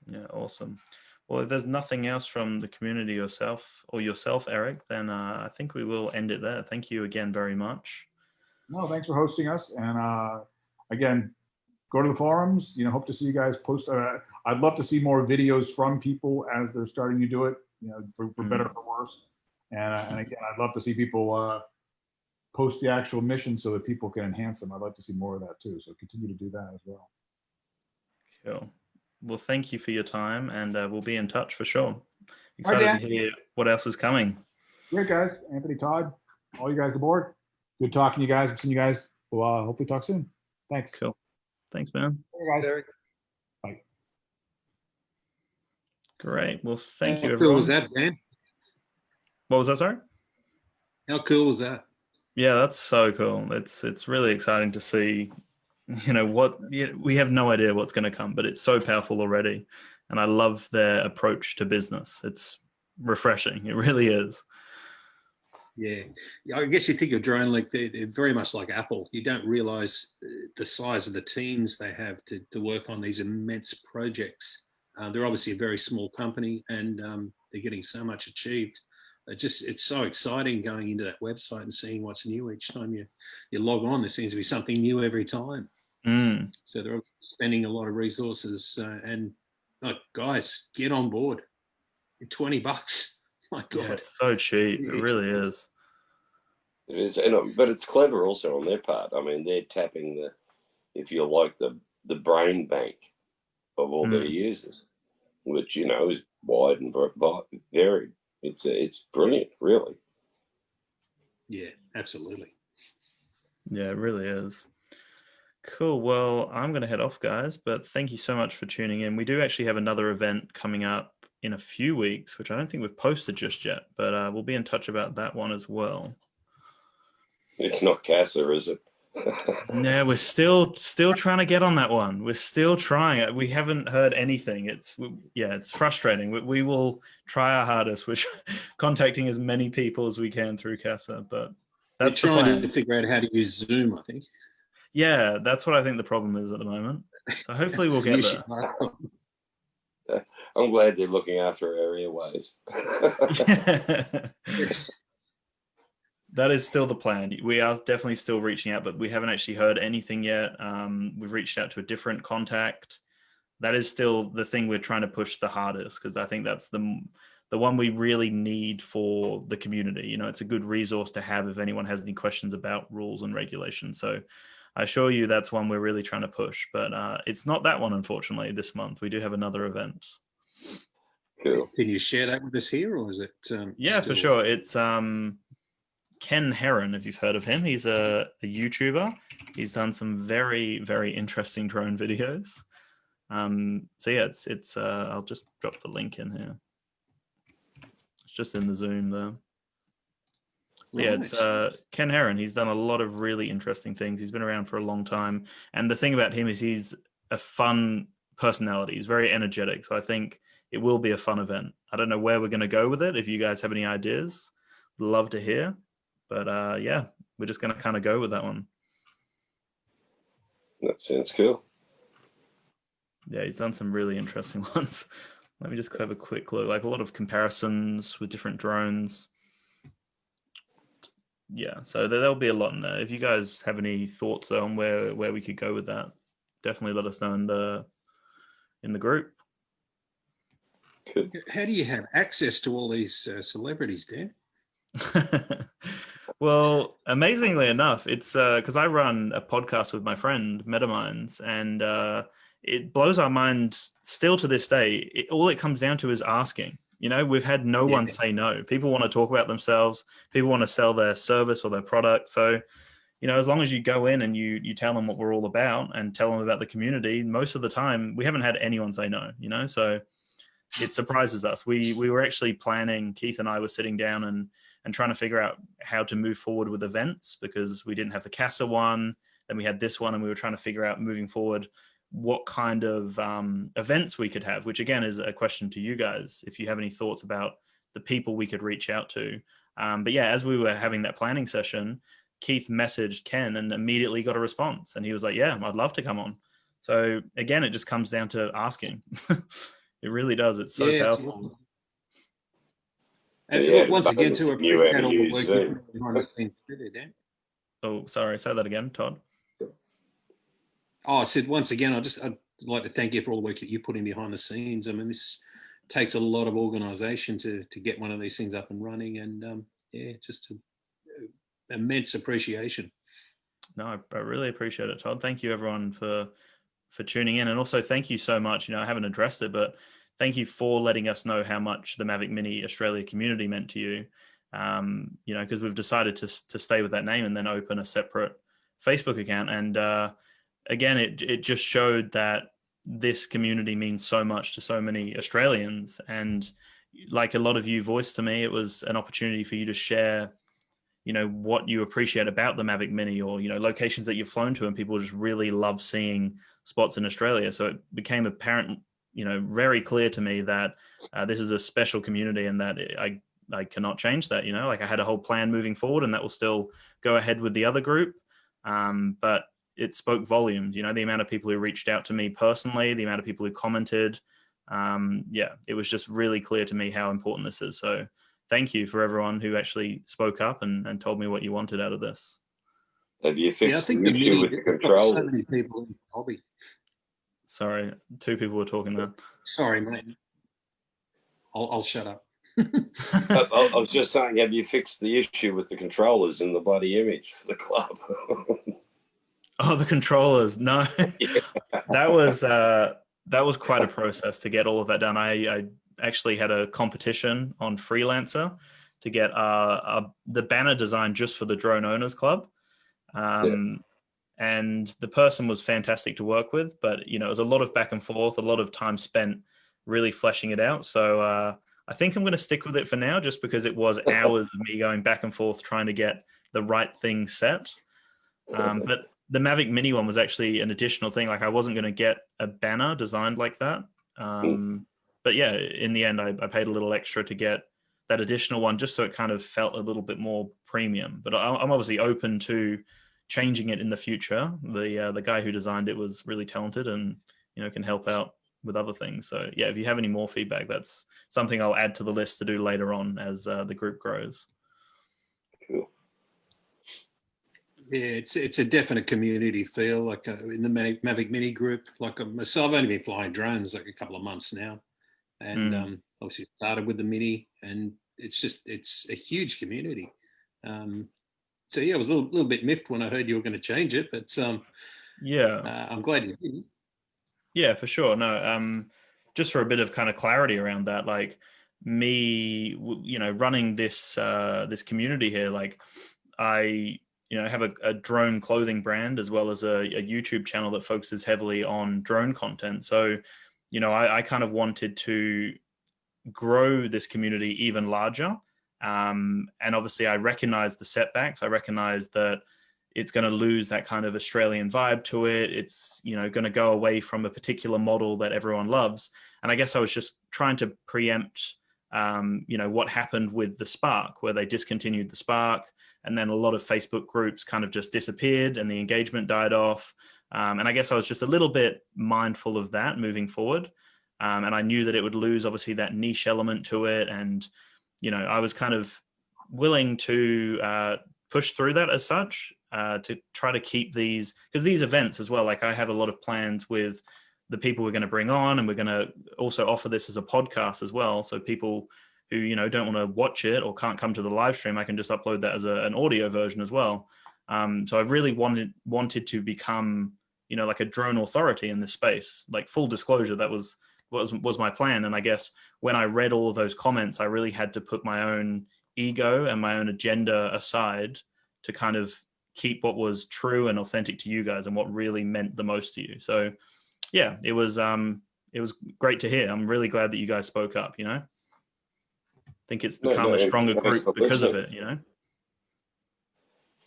Yeah, awesome. Well, if there's nothing else from the community yourself, Eric, then I think we will end it there. Thank you again very much. No, thanks for hosting us. And again, go to the forums. Hope to see you guys post. I'd love to see more videos from people as they're starting to do it. For better or for worse. And again, I'd love to see people post the actual missions so that people can enhance them. I'd like to see more of that too. So continue to do that as well. Cool. Well, thank you for your time, and we'll be in touch for sure. Excited to hear what else is coming. Great, guys. Anthony, Todd, all you guys aboard. Good talking to you guys. Seeing you guys. We'll hopefully talk soon. Thanks. Cool. Thanks, man. Hey, guys. Bye. Great. Well, thank you, How everyone. cool was that, Dan? What was that, sorry? How cool was that? Yeah, that's so cool. It's really exciting to see. We have no idea what's going to come, but it's so powerful already. And I love their approach to business. It's refreshing. It really is. Yeah. I guess you think of Dronelink, they're very much like Apple. You don't realize the size of the teams they have to work on these immense projects. They're obviously a very small company, and they're getting so much achieved. It's so exciting going into that website and seeing what's new each time you log on. There seems to be something new every time. So they're spending a lot of resources, and guys, get on board. $20. My God, yeah, it's so cheap. It really is. It is, but it's clever also on their part. I mean, they're tapping the brain bank of all their users, which is wide and varied. It's brilliant, really. Yeah, absolutely. Yeah, it really is. Cool. Well, I'm going to head off, guys, but thank you so much for tuning in. We do actually have another event coming up in a few weeks, which I don't think we've posted just yet, but we'll be in touch about that one as well. It's not CASA, is it? No, we're still trying to get on that one. We're still trying. We haven't heard anything. It's frustrating. We will try our hardest, which contacting as many people as we can through CASA, but that's We're the plan. trying to figure out how to use Zoom, I think. Yeah, that's what I think the problem is at the moment. So hopefully we'll get there. I'm glad they're looking after our airways. Yes. That is still the plan. We are definitely still reaching out, but we haven't actually heard anything yet. We've reached out to a different contact. That is still the thing we're trying to push the hardest, because I think that's the the one we really need for the community. You know, it's a good resource to have if anyone has any questions about rules and regulations. So I assure you that's one we're really trying to push, but it's not that one, unfortunately, this month. We do have another event. Cool. Can you share that with us here, or is it? Yeah, for sure. It's Ken Heron, if you've heard of him. He's a YouTuber. He's done some very, very interesting drone videos. So yeah, it's I'll just drop the link in here. It's just in the Zoom there. So yeah, it's Ken Heron. He's done a lot of really interesting things. He's been around for a long time. And the thing about him is he's a fun personality. He's very energetic. So I think it will be a fun event. I don't know where we're going to go with it. If you guys have any ideas, love to hear. But yeah, we're just going to kind of go with that one. That sounds cool. Yeah, he's done some really interesting ones. Let me just have a quick look. Like a lot of comparisons with different drones. Yeah, so there'll be a lot in there. If you guys have any thoughts on where we could go with that, definitely let us know in the group. Cool. How do you have access to all these celebrities, Dan? Well, amazingly enough, it's because I run a podcast with my friend Metaminds, and it blows our mind still to this day. All it comes down to is asking. You know, we've had no one say no. People want to talk about themselves. People want to sell their service or their product. So, you know, as long as you go in and you tell them what we're all about and tell them about the community, most of the time we haven't had anyone say no, you know, so it surprises us. We were actually planning, Keith and I were sitting down and trying to figure out how to move forward with events, because we didn't have the CASA one, then we had this one, and we were trying to figure out moving forward what kind of events we could have, which again is a question to you guys, if you have any thoughts about the people we could reach out to. But yeah, as we were having that planning session, Keith messaged Ken and immediately got a response. And he was like, yeah, I'd love to come on. So again, it just comes down to asking. It really does. It's so powerful. And Yeah, look, once again, to new appreciate all the avenues, work so. you put behind the scenes, Dan. Oh, sorry. Say that again, Todd. Oh, I said once again, I'd like to thank you for all the work that you put in behind the scenes. I mean, this takes a lot of organisation to get one of these things up and running, and yeah, just immense appreciation. No, I really appreciate it, Todd. Thank you, everyone, for tuning in, and also thank you so much. You know, I haven't addressed it, but thank you for letting us know how much the Mavic Mini Australia community meant to you. You know, because we've decided to stay with that name and then open a separate Facebook account. And again, it just showed that this community means so much to so many Australians. And like a lot of you voiced to me, it was an opportunity for you to share, you know, what you appreciate about the Mavic Mini, or, you know, locations that you've flown to and people just really love seeing spots in Australia. So it became apparent, you know, very clear to me that this is a special community, and that I cannot change that. You know, like I had a whole plan moving forward, and that will still go ahead with the other group. But it spoke volumes, you know, the amount of people who reached out to me personally, the amount of people who commented. Yeah, it was just really clear to me how important this is. So thank you for everyone who actually spoke up and told me what you wanted out of this. Have you fixed I think the the issue Mini with the has got controls? so many people in the hobby. Sorry, two people were talking there. Sorry, mate. I'll shut up. I was just saying, have you fixed the issue with the controllers in the bloody image for the club? Oh, the controllers. No, Yeah. that was quite a process to get all of that done. I actually had a competition on Freelancer to get the banner design just for the Drone Owners Club. And the person was fantastic to work with, but, you know, it was a lot of back and forth, a lot of time spent really fleshing it out. So I think I'm going to stick with it for now, just because it was hours of me going back and forth trying to get the right thing set. But the Mavic Mini one was actually an additional thing. Like I wasn't going to get a banner designed like that. But yeah, in the end, I paid a little extra to get that additional one, just so it kind of felt a little bit more premium. But I'm obviously open to changing it in the future. The guy who designed it was really talented, and, you know, can help out with other things. So yeah, if you have any more feedback, that's something I'll add to the list to do later on as the group grows. Cool. Yeah, it's a definite community feel, like in the Mavic Mini group. Like myself, I've only been flying drones like a couple of months now, and obviously started with the Mini, and it's a huge community. So yeah, I was a little bit miffed when I heard you were going to change it, but Yeah. I'm glad you didn't. Yeah, for sure. No, just for a bit of kind of clarity around that, like me, running this this community here, like I, have a drone clothing brand as well as a YouTube channel that focuses heavily on drone content. So, I kind of wanted to grow this community even larger. And obviously I recognize the setbacks. I recognize that it's going to lose that kind of Australian vibe to it. It's, going to go away from a particular model that everyone loves. And I guess I was just trying to preempt, what happened with the Spark, where they discontinued the Spark. And then a lot of Facebook groups kind of just disappeared and the engagement died off. And I guess I was just a little bit mindful of that moving forward. And I knew that it would lose, obviously, that niche element to it. And, I was kind of willing to push through that as such, to try to keep these, because these events as well, like I have a lot of plans with the people we're going to bring on, and we're going to also offer this as a podcast as well. So people who, don't want to watch it or can't come to the live stream, I can just upload that as an audio version as well. So I really wanted to become, like a drone authority in this space. Like, full disclosure, that was my plan. And I guess when I read all of those comments, I really had to put my own ego and my own agenda aside to kind of keep what was true and authentic to you guys and what really meant the most to you. So yeah, it was great to hear. I'm really glad that you guys spoke up, I think it's become a stronger group because of it,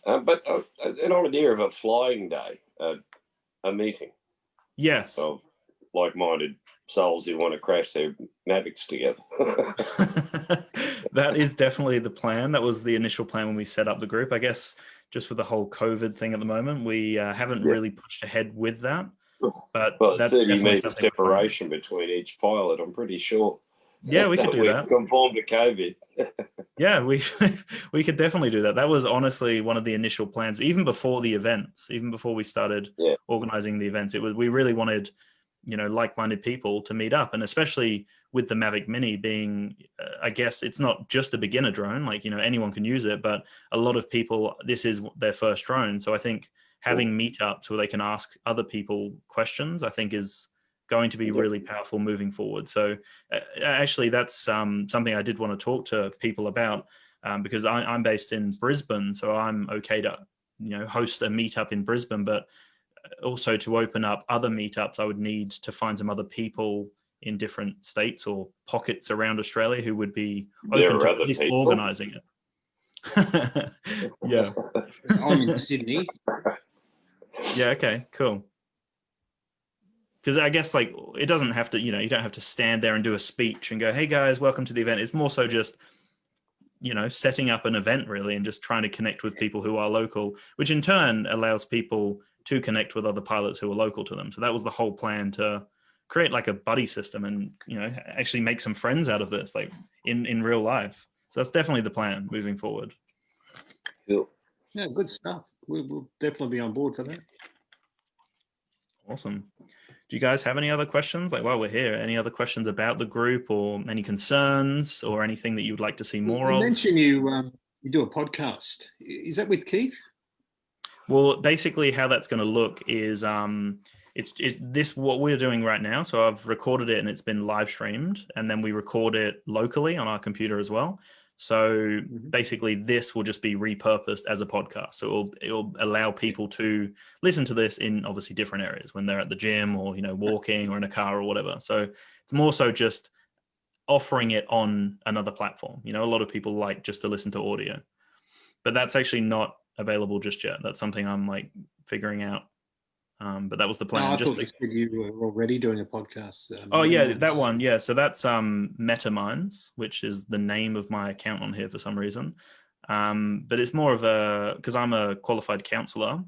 But an idea of a flying day, a meeting. Yes. Of like-minded souls who want to crash their Mavics together. That is definitely the plan. That was the initial plan when we set up the group. I guess just with the whole COVID thing at the moment, we haven't really pushed ahead with that. But that's 30 meters separation between each pilot, I'm pretty sure. Yeah, we could do that. Conform to COVID. Yeah, we could definitely do that. That was honestly one of the initial plans, even before the events, even before we started organizing the events. We really wanted, like-minded people to meet up, and especially with the Mavic Mini being, I guess it's not just a beginner drone, like, anyone can use it, but a lot of people, this is their first drone. So I think having meetups where they can ask other people questions, I think is going to be really powerful moving forward. So actually that's something I did want to talk to people about, because I'm based in Brisbane, so I'm okay to, host a meetup in Brisbane, but also to open up other meetups, I would need to find some other people in different states or pockets around Australia who would be open to at least organizing it. Yeah. I'm in Sydney. Yeah. Okay, cool. Because I guess, like, it doesn't have to, you don't have to stand there and do a speech and go, hey guys, welcome to the event. It's more so just, setting up an event really, and just trying to connect with people who are local, which in turn allows people to connect with other pilots who are local to them. So that was the whole plan, to create like a buddy system and, actually make some friends out of this, like in real life. So that's definitely the plan moving forward. Cool. Yeah, good stuff. We'll definitely be on board for that. Awesome. Do you guys have any other questions? Like, while we're here, any other questions about the group, or any concerns, or anything that you would like to see more of? You mentioned you do a podcast. Is that with Keith? Well, basically how that's going to look is this what we're doing right now. So I've recorded it and it's been live streamed, and then we record it locally on our computer as well. So basically this will just be repurposed as a podcast. So it'll allow people to listen to this in obviously different areas when they're at the gym or, walking or in a car or whatever. So it's more so just offering it on another platform. A lot of people like just to listen to audio, but that's actually not available just yet. That's something I'm like figuring out. But that was the plan. I thought you said you were already doing a podcast. That one. Yeah. So that's MetaMinds, which is the name of my account on here for some reason. But it's more of because I'm a qualified counselor,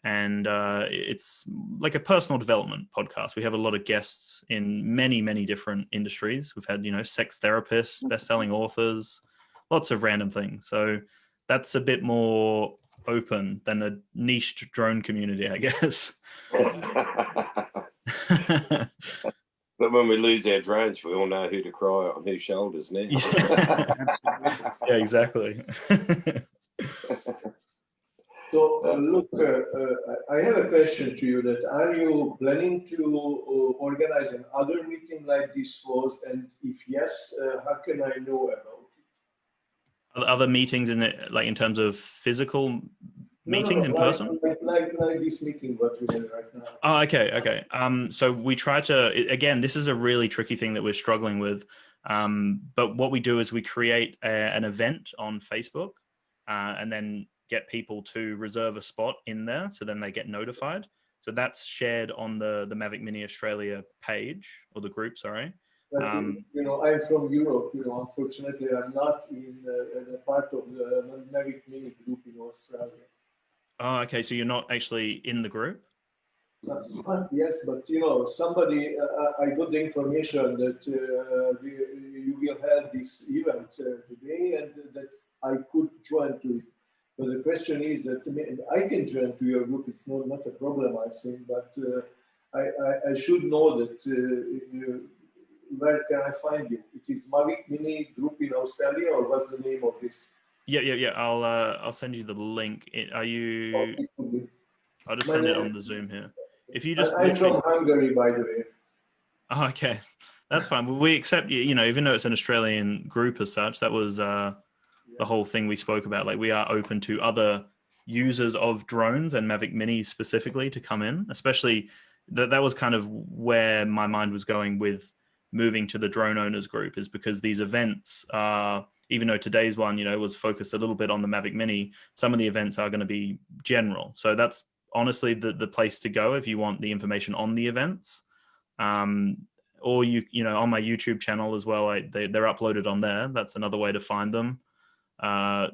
and it's like a personal development podcast. We have a lot of guests in many, many different industries. We've had, sex therapists, best-selling authors, lots of random things. So that's a bit more open than a niche drone community, I guess. But when we lose our drones, we all know who to cry on whose shoulders now. Yeah, exactly. So look, I have a question to you. That are you planning to organize another meeting like this was, and if yes, how can I know about it? Other meetings in it, like in terms of physical meetings in like, person? like this meeting what we have right now. Oh, okay. So we try to, again, this is a really tricky thing that we're struggling with. But what we do is we create an event on Facebook and then get people to reserve a spot in there. So then they get notified. So that's shared on the Mavic Mini Australia page, or the group, sorry. But, I'm from Europe. Unfortunately, I'm not in a part of the Mavic Mini group in Australia. Oh, okay. So you're not actually in the group? Yes, but somebody, I got the information that you will have this event today, and that I could join to it. But the question is that I can join to your group. It's not a problem, I think. But I should know that where can I find you? It is Mavic Mini Group in Australia, or what's the name of this? Yeah. I'll send you the link. Are you? I'll just send it on the Zoom here. If you just I'm from Hungary, by the way. Oh, okay, that's fine. We accept you. Even though it's an Australian group as such, that was the whole thing we spoke about. Like, we are open to other users of drones and Mavic Minis specifically to come in. Especially that was kind of where my mind was going with moving to the drone owners group, is because these events are, even though today's one, was focused a little bit on the Mavic Mini, some of the events are going to be general. So that's honestly the place to go if you want the information on the events. Or on my YouTube channel as well, they're uploaded on there. That's another way to find them.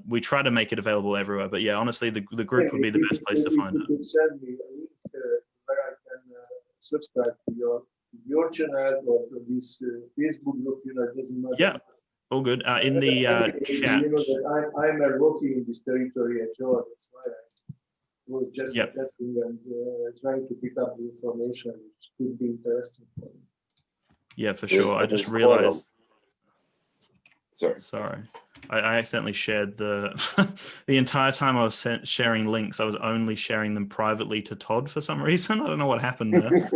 We try to make it available everywhere, but yeah, honestly, the group would be the best place to find it. You could send me a link where I can subscribe to your channel or to this Facebook group. It doesn't matter. Yeah, all good. In the chat. That I'm a rookie in this territory at all. That's why I was just chatting and trying to pick up the information, which could be interesting for me. Yeah, for sure. I just realized. Sorry. I accidentally shared the entire time I was sharing links. I was only sharing them privately to Todd for some reason. I don't know what happened there.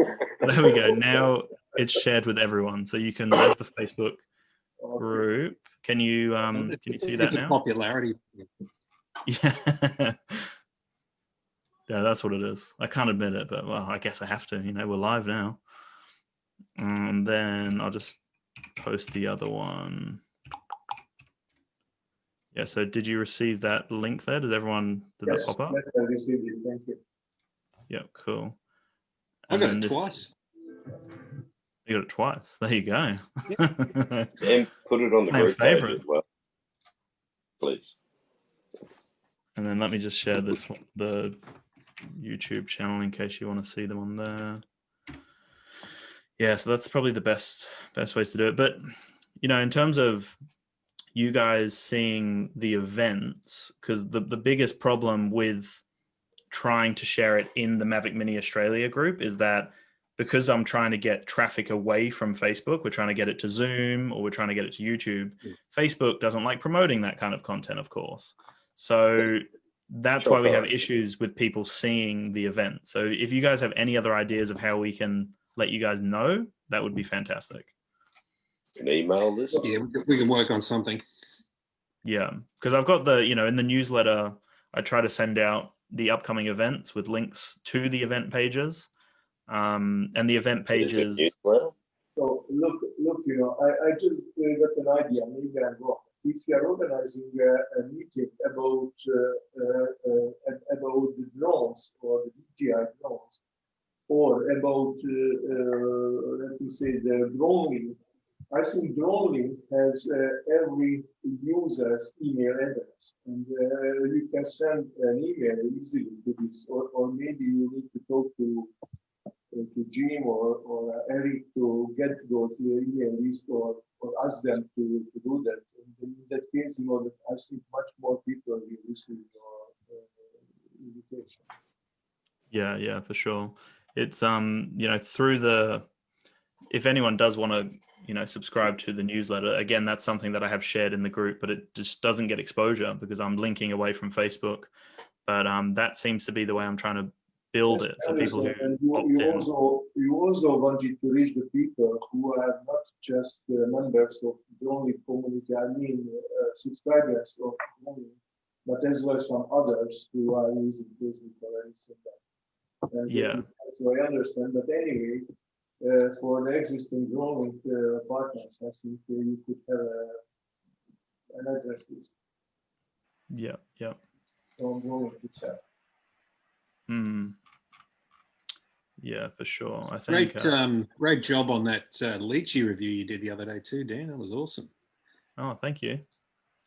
There we go. Now it's shared with everyone, so you can. There's the Facebook group. Can you see that now? It's a popularity. Yeah. Yeah, that's what it is. I can't admit it, but well, I guess I have to. We're live now. And then I'll just post the other one. Yeah, so did you receive that link there? Did that pop up? Yes, I received it. Thank you. Yeah, cool. I got it twice. You got it twice. There you go. And put it on the group page as well, please. And then let me just share the YouTube channel in case you want to see them on there. Yeah, so that's probably the best ways to do it. But in terms of you guys seeing the events, because the biggest problem with trying to share it in the Mavic Mini Australia group is that because I'm trying to get traffic away from Facebook, we're trying to get it to Zoom or we're trying to get it to YouTube. Facebook doesn't like promoting that kind of content, of course. So that's why we have issues with people seeing the event. So if you guys have any other ideas of how we can let you guys know, that would be fantastic. An email this? Yeah, we can work on something. Yeah, because I've got in the newsletter, I try to send out the upcoming events with links to the event pages. And the event pages. So look, I just got an idea. Maybe I'm wrong. If you are organizing a meeting about the drones or the DJI drones, or about let me say the Dronelink, I think Dronelink has every user's email address, and you can send an email easily to this, or maybe you need to talk to Jim or Eric to get those email lists, or ask them to do that. And in that case, that I think much more people will receive your invitation. Yeah, for sure. It's through if anyone does want to, subscribe to the newsletter, again, that's something that I have shared in the group, but it just doesn't get exposure because I'm linking away from Facebook. But that seems to be the way I'm trying to build it. So people who and opt you in. also wanted to reach the people who are not just members of the only community, I mean subscribers of Dronelink, but as well as some others who are using Facebook or anything like that. And Yeah. so I understand that anyway, for the existing Dronelink partners, I think you could have an address list Yeah. from Dronelink itself. Yeah, for sure. I think Great job on that lychee review you did the other day too, Dan. That was awesome. Oh, thank you.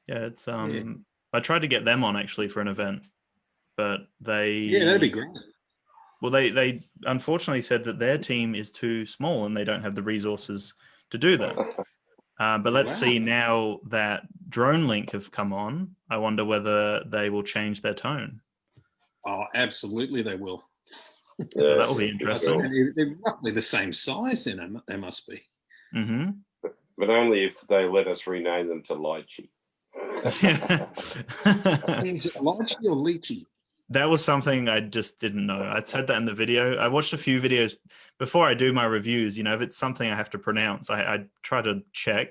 Yeah, it's I tried to get them on actually for an event, but that'd be great. Well, they unfortunately said that their team is too small and they don't have the resources to do that. But let's see, now that Dronelink have come on, I wonder whether they will change their tone. Oh, absolutely, they will. So that will be interesting. They're roughly the same size, then they must be. Mm-hmm. But only if they let us rename them to Lychee. Is it lychee or lychee? That was something I just didn't know. I said that in the video. I watched a few videos before I do my reviews. If it's something I have to pronounce, I try to check,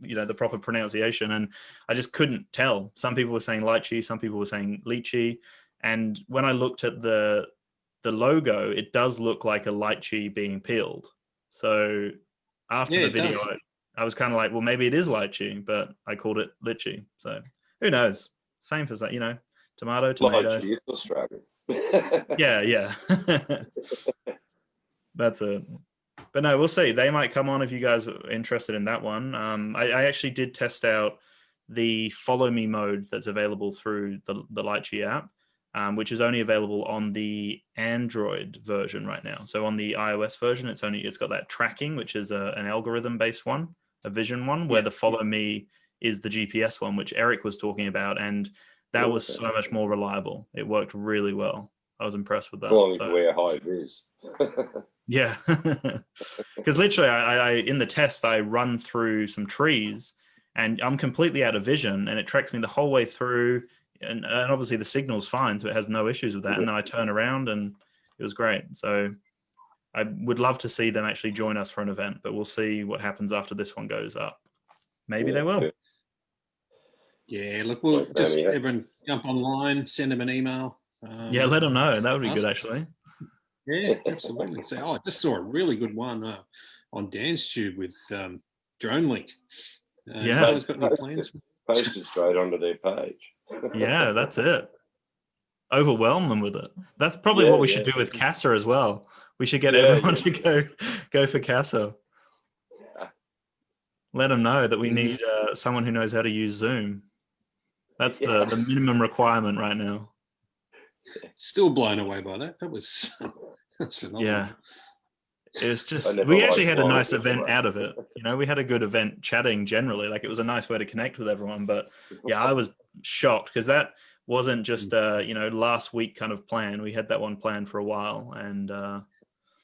the proper pronunciation, and I just couldn't tell. Some people were saying lychee, some people were saying lychee, and when I looked at the logo, it does look like a lychee being peeled. So after the video, I was kind of like, well, maybe it is lychee, but I called it lychee. So who knows? Same for that, tomato. Lychee, it's Australian. Yeah. That's it. But no, we'll see. They might come on if you guys are interested in that one. I actually did test out the follow me mode that's available through the Lychee app, which is only available on the Android version right now. So on the iOS version, it's got that tracking, which is an algorithm based one, a vision one, where the follow me is the GPS one, which Eric was talking about, and that was so much more reliable. It worked really well. I was impressed with that. Well, where high it is. Yeah, because literally, I in the test I run through some trees, and I'm completely out of vision, and it tracks me the whole way through, and obviously the signal's fine, so it has no issues with that. And then I turn around, and it was great. So I would love to see them actually join us for an event, but we'll see what happens after this one goes up. Maybe they will. Yeah, look, we'll just everyone jump online, send them an email. Let them know. That would be good, actually. Yeah, absolutely. Say, I just saw a really good one on Dan's Tube with Dronelink. You guys got any plans? Post it straight onto their page. Yeah, that's it. Overwhelm them with it. That's probably what we should do with CASA as well. We should get everyone to go for CASA. Let them know that we need someone who knows how to use Zoom. That's the minimum requirement right now. Still blown away by that. That's phenomenal. Yeah. It's just, we actually had a nice event out of it. We had a good event chatting generally. Like, it was a nice way to connect with everyone. But yeah, I was shocked because that wasn't just a, last week kind of plan. We had that one planned for a while. And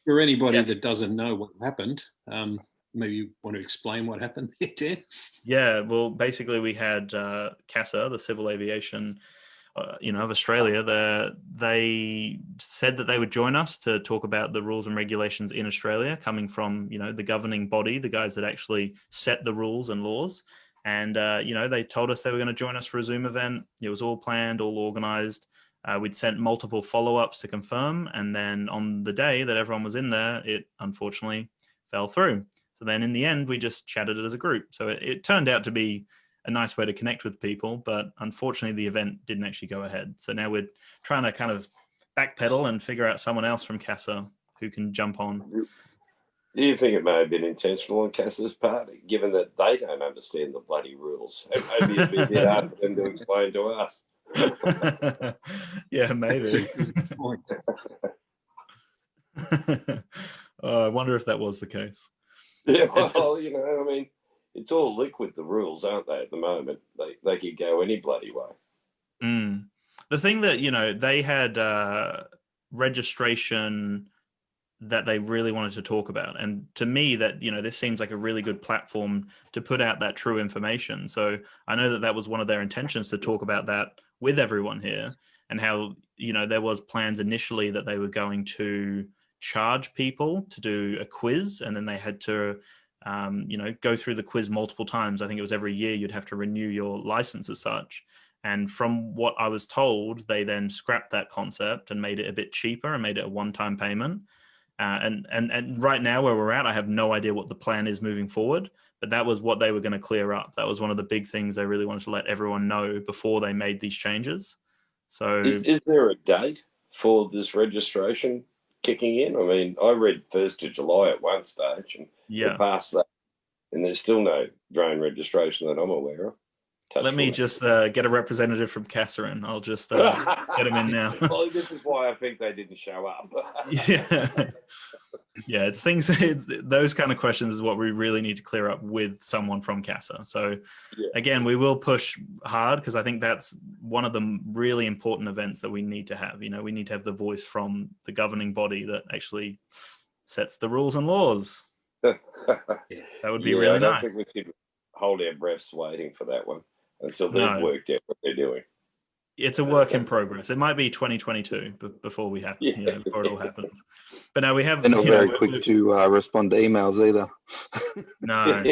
for anybody that doesn't know what happened, maybe you want to explain what happened there, Dan? Yeah, well, basically we had CASA, the Civil Aviation of Australia. They said that they would join us to talk about the rules and regulations in Australia, coming from the governing body, the guys that actually set the rules and laws. And they told us they were going to join us for a Zoom event. It was all planned, all organized. We'd sent multiple follow-ups to confirm, and then on the day that everyone was in there, it unfortunately fell through. So then in the end, we just chatted it as a group. So it turned out to be a nice way to connect with people, but unfortunately the event didn't actually go ahead. So now we're trying to kind of backpedal and figure out someone else from CASA who can jump on. Do you think it may have been intentional on CASA's part, given that they don't understand the bloody rules? So maybe it'd be a bit hard for them to explain to us. Yeah, maybe. I wonder if that was the case. Yeah, well, it's all liquid, the rules, aren't they, at the moment? They could go any bloody way. The thing that, they had registration that they really wanted to talk about. And to me, that, this seems like a really good platform to put out that true information. So I know that that was one of their intentions, to talk about that with everyone here, and how, there was plans initially that they were going to charge people to do a quiz, and then they had to, go through the quiz multiple times. I think it was every year you'd have to renew your license as such. And from what I was told, they then scrapped that concept and made it a bit cheaper and made it a one-time payment. And right now where we're at, I have no idea what the plan is moving forward, but that was what they were going to clear up. That was one of the big things they really wanted to let everyone know before they made these changes. So is there a date for this registration kicking in? I mean, I read 1st of July at one stage, and we're past that, and there's still no drone registration that I'm aware of. Let me just get a representative from CASA in. I'll just get him in now. Well, this is why I think they didn't show up. Yeah, it's those kind of questions is what we really need to clear up with someone from CASA. So again, we will push hard, because I think that's one of the really important events that we need to have. We need to have the voice from the governing body that actually sets the rules and laws. That would be really nice. I don't think we should hold our breaths waiting for that one until they've worked out what they're doing. It's a work in progress. It might be 2022 before we have, before it all happens. But now we have. They're not very quick to respond to emails either. No.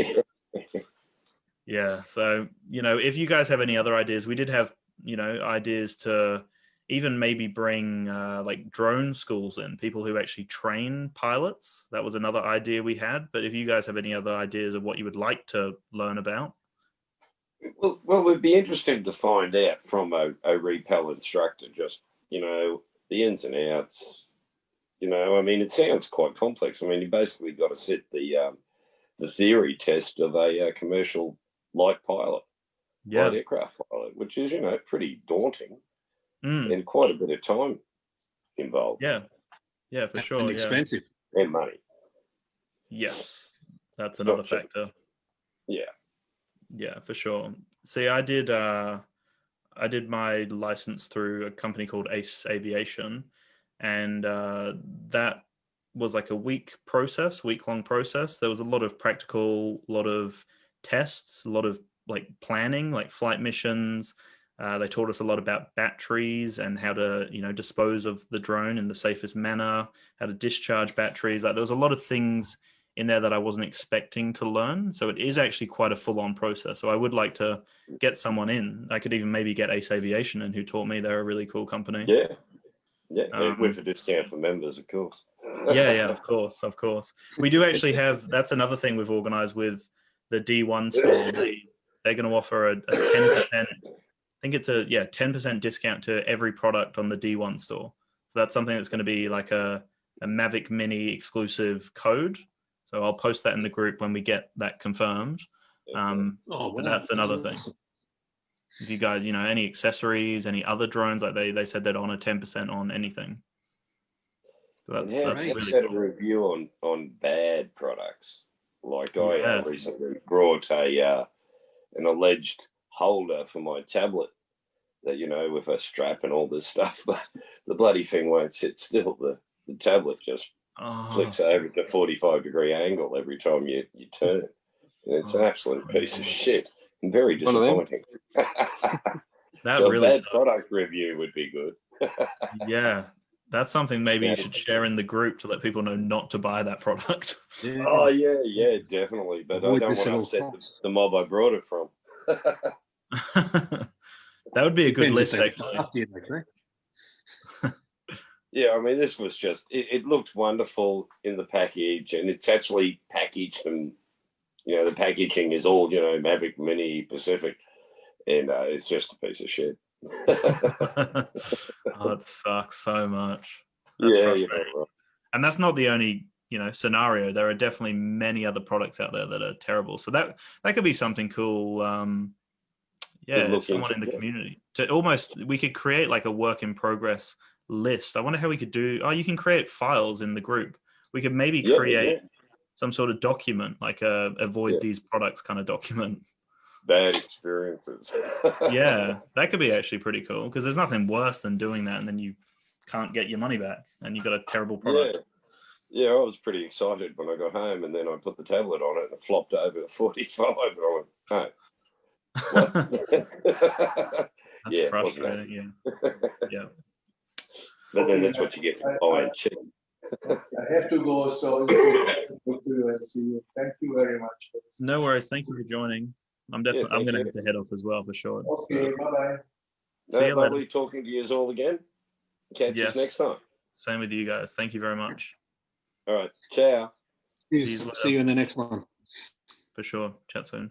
Yeah. So, if you guys have any other ideas, we did have, ideas to even maybe bring like drone schools in, people who actually train pilots. That was another idea we had. But if you guys have any other ideas of what you would like to learn about. Well, we'd be interested to find out from a repel instructor, just, the ins and outs. I mean, it sounds quite complex. I mean, you basically got to sit the theory test of a commercial light aircraft pilot, which is, pretty daunting and quite a bit of time involved. Yeah, for sure. And expensive. And money. Yes, that's another factor. Yeah, for sure. See, I did my license through a company called Ace Aviation, and that was like a week-long process. There was a lot of practical, a lot of tests, a lot of like planning, like flight missions. They taught us a lot about batteries and how to, dispose of the drone in the safest manner, how to discharge batteries. Like there was a lot of things in there that I wasn't expecting to learn. So it is actually quite a full-on process. So I would like to get someone in. I could even maybe get Ace Aviation in, who taught me. They're a really cool company. Yeah, with a discount for members, of course. Yeah, of course. We do actually have, that's another thing we've organized with the D1 store. They're going to offer a 10%, I think it's a 10% discount to every product on the D1 store. So that's something that's going to be like a Mavic Mini exclusive code. So I'll post that in the group when we get that confirmed. But that's another thing. If you guys, any accessories, any other drones, like they said they'd honor 10% on anything. So that's really cool. cool. A review on bad products. Like I recently brought an alleged holder for my tablet that, with a strap and all this stuff, but the bloody thing won't sit still. The tablet just flicks over to 45-degree angle every time you turn. And it's an absolute piece of shit and very disappointing. That really a bad sucks. Product review would be good. Yeah, that's something maybe you should share in the group to let people know not to buy that product. Yeah. Oh yeah, definitely. But I don't want to upset the mob I brought it from. That would be a good list, actually. Yeah, I mean, this was just, it looked wonderful in the package, and it's actually packaged, and, the packaging is all, Mavic Mini Pacific, and it's just a piece of shit. Oh, it sucks so much. That's frustrating. Right. And that's not the only, scenario. There are definitely many other products out there that are terrible. So that could be something cool. Someone in the community to almost, we could create like a work in progress list. I wonder how we could do, you can create files in the group. We could maybe create some sort of document, like a avoid these products kind of document. Bad experiences. Yeah, that could be actually pretty cool, because there's nothing worse than doing that and then you can't get your money back and you've got a terrible product. Yeah, I was pretty excited when I got home, and then I put the tablet on it and it flopped over to 45, and I went, "Oh, what?" That's Yeah, it wasn't frustrating. Yeah. Yeah. But then Okay, that's what you get for buying cheap. I have to go, so it was good to see you. Thank you very much. No worries. Thank you for joining. I'm Yeah, definitely I'm thank gonna you. have to head off as well for sure. Okay, So, bye-bye. see No, you later. lovely talking to you all again. Catch us next time. Same with you guys. Thank you very much. All right, ciao. See you later. See you in the next one. For sure. Chat soon.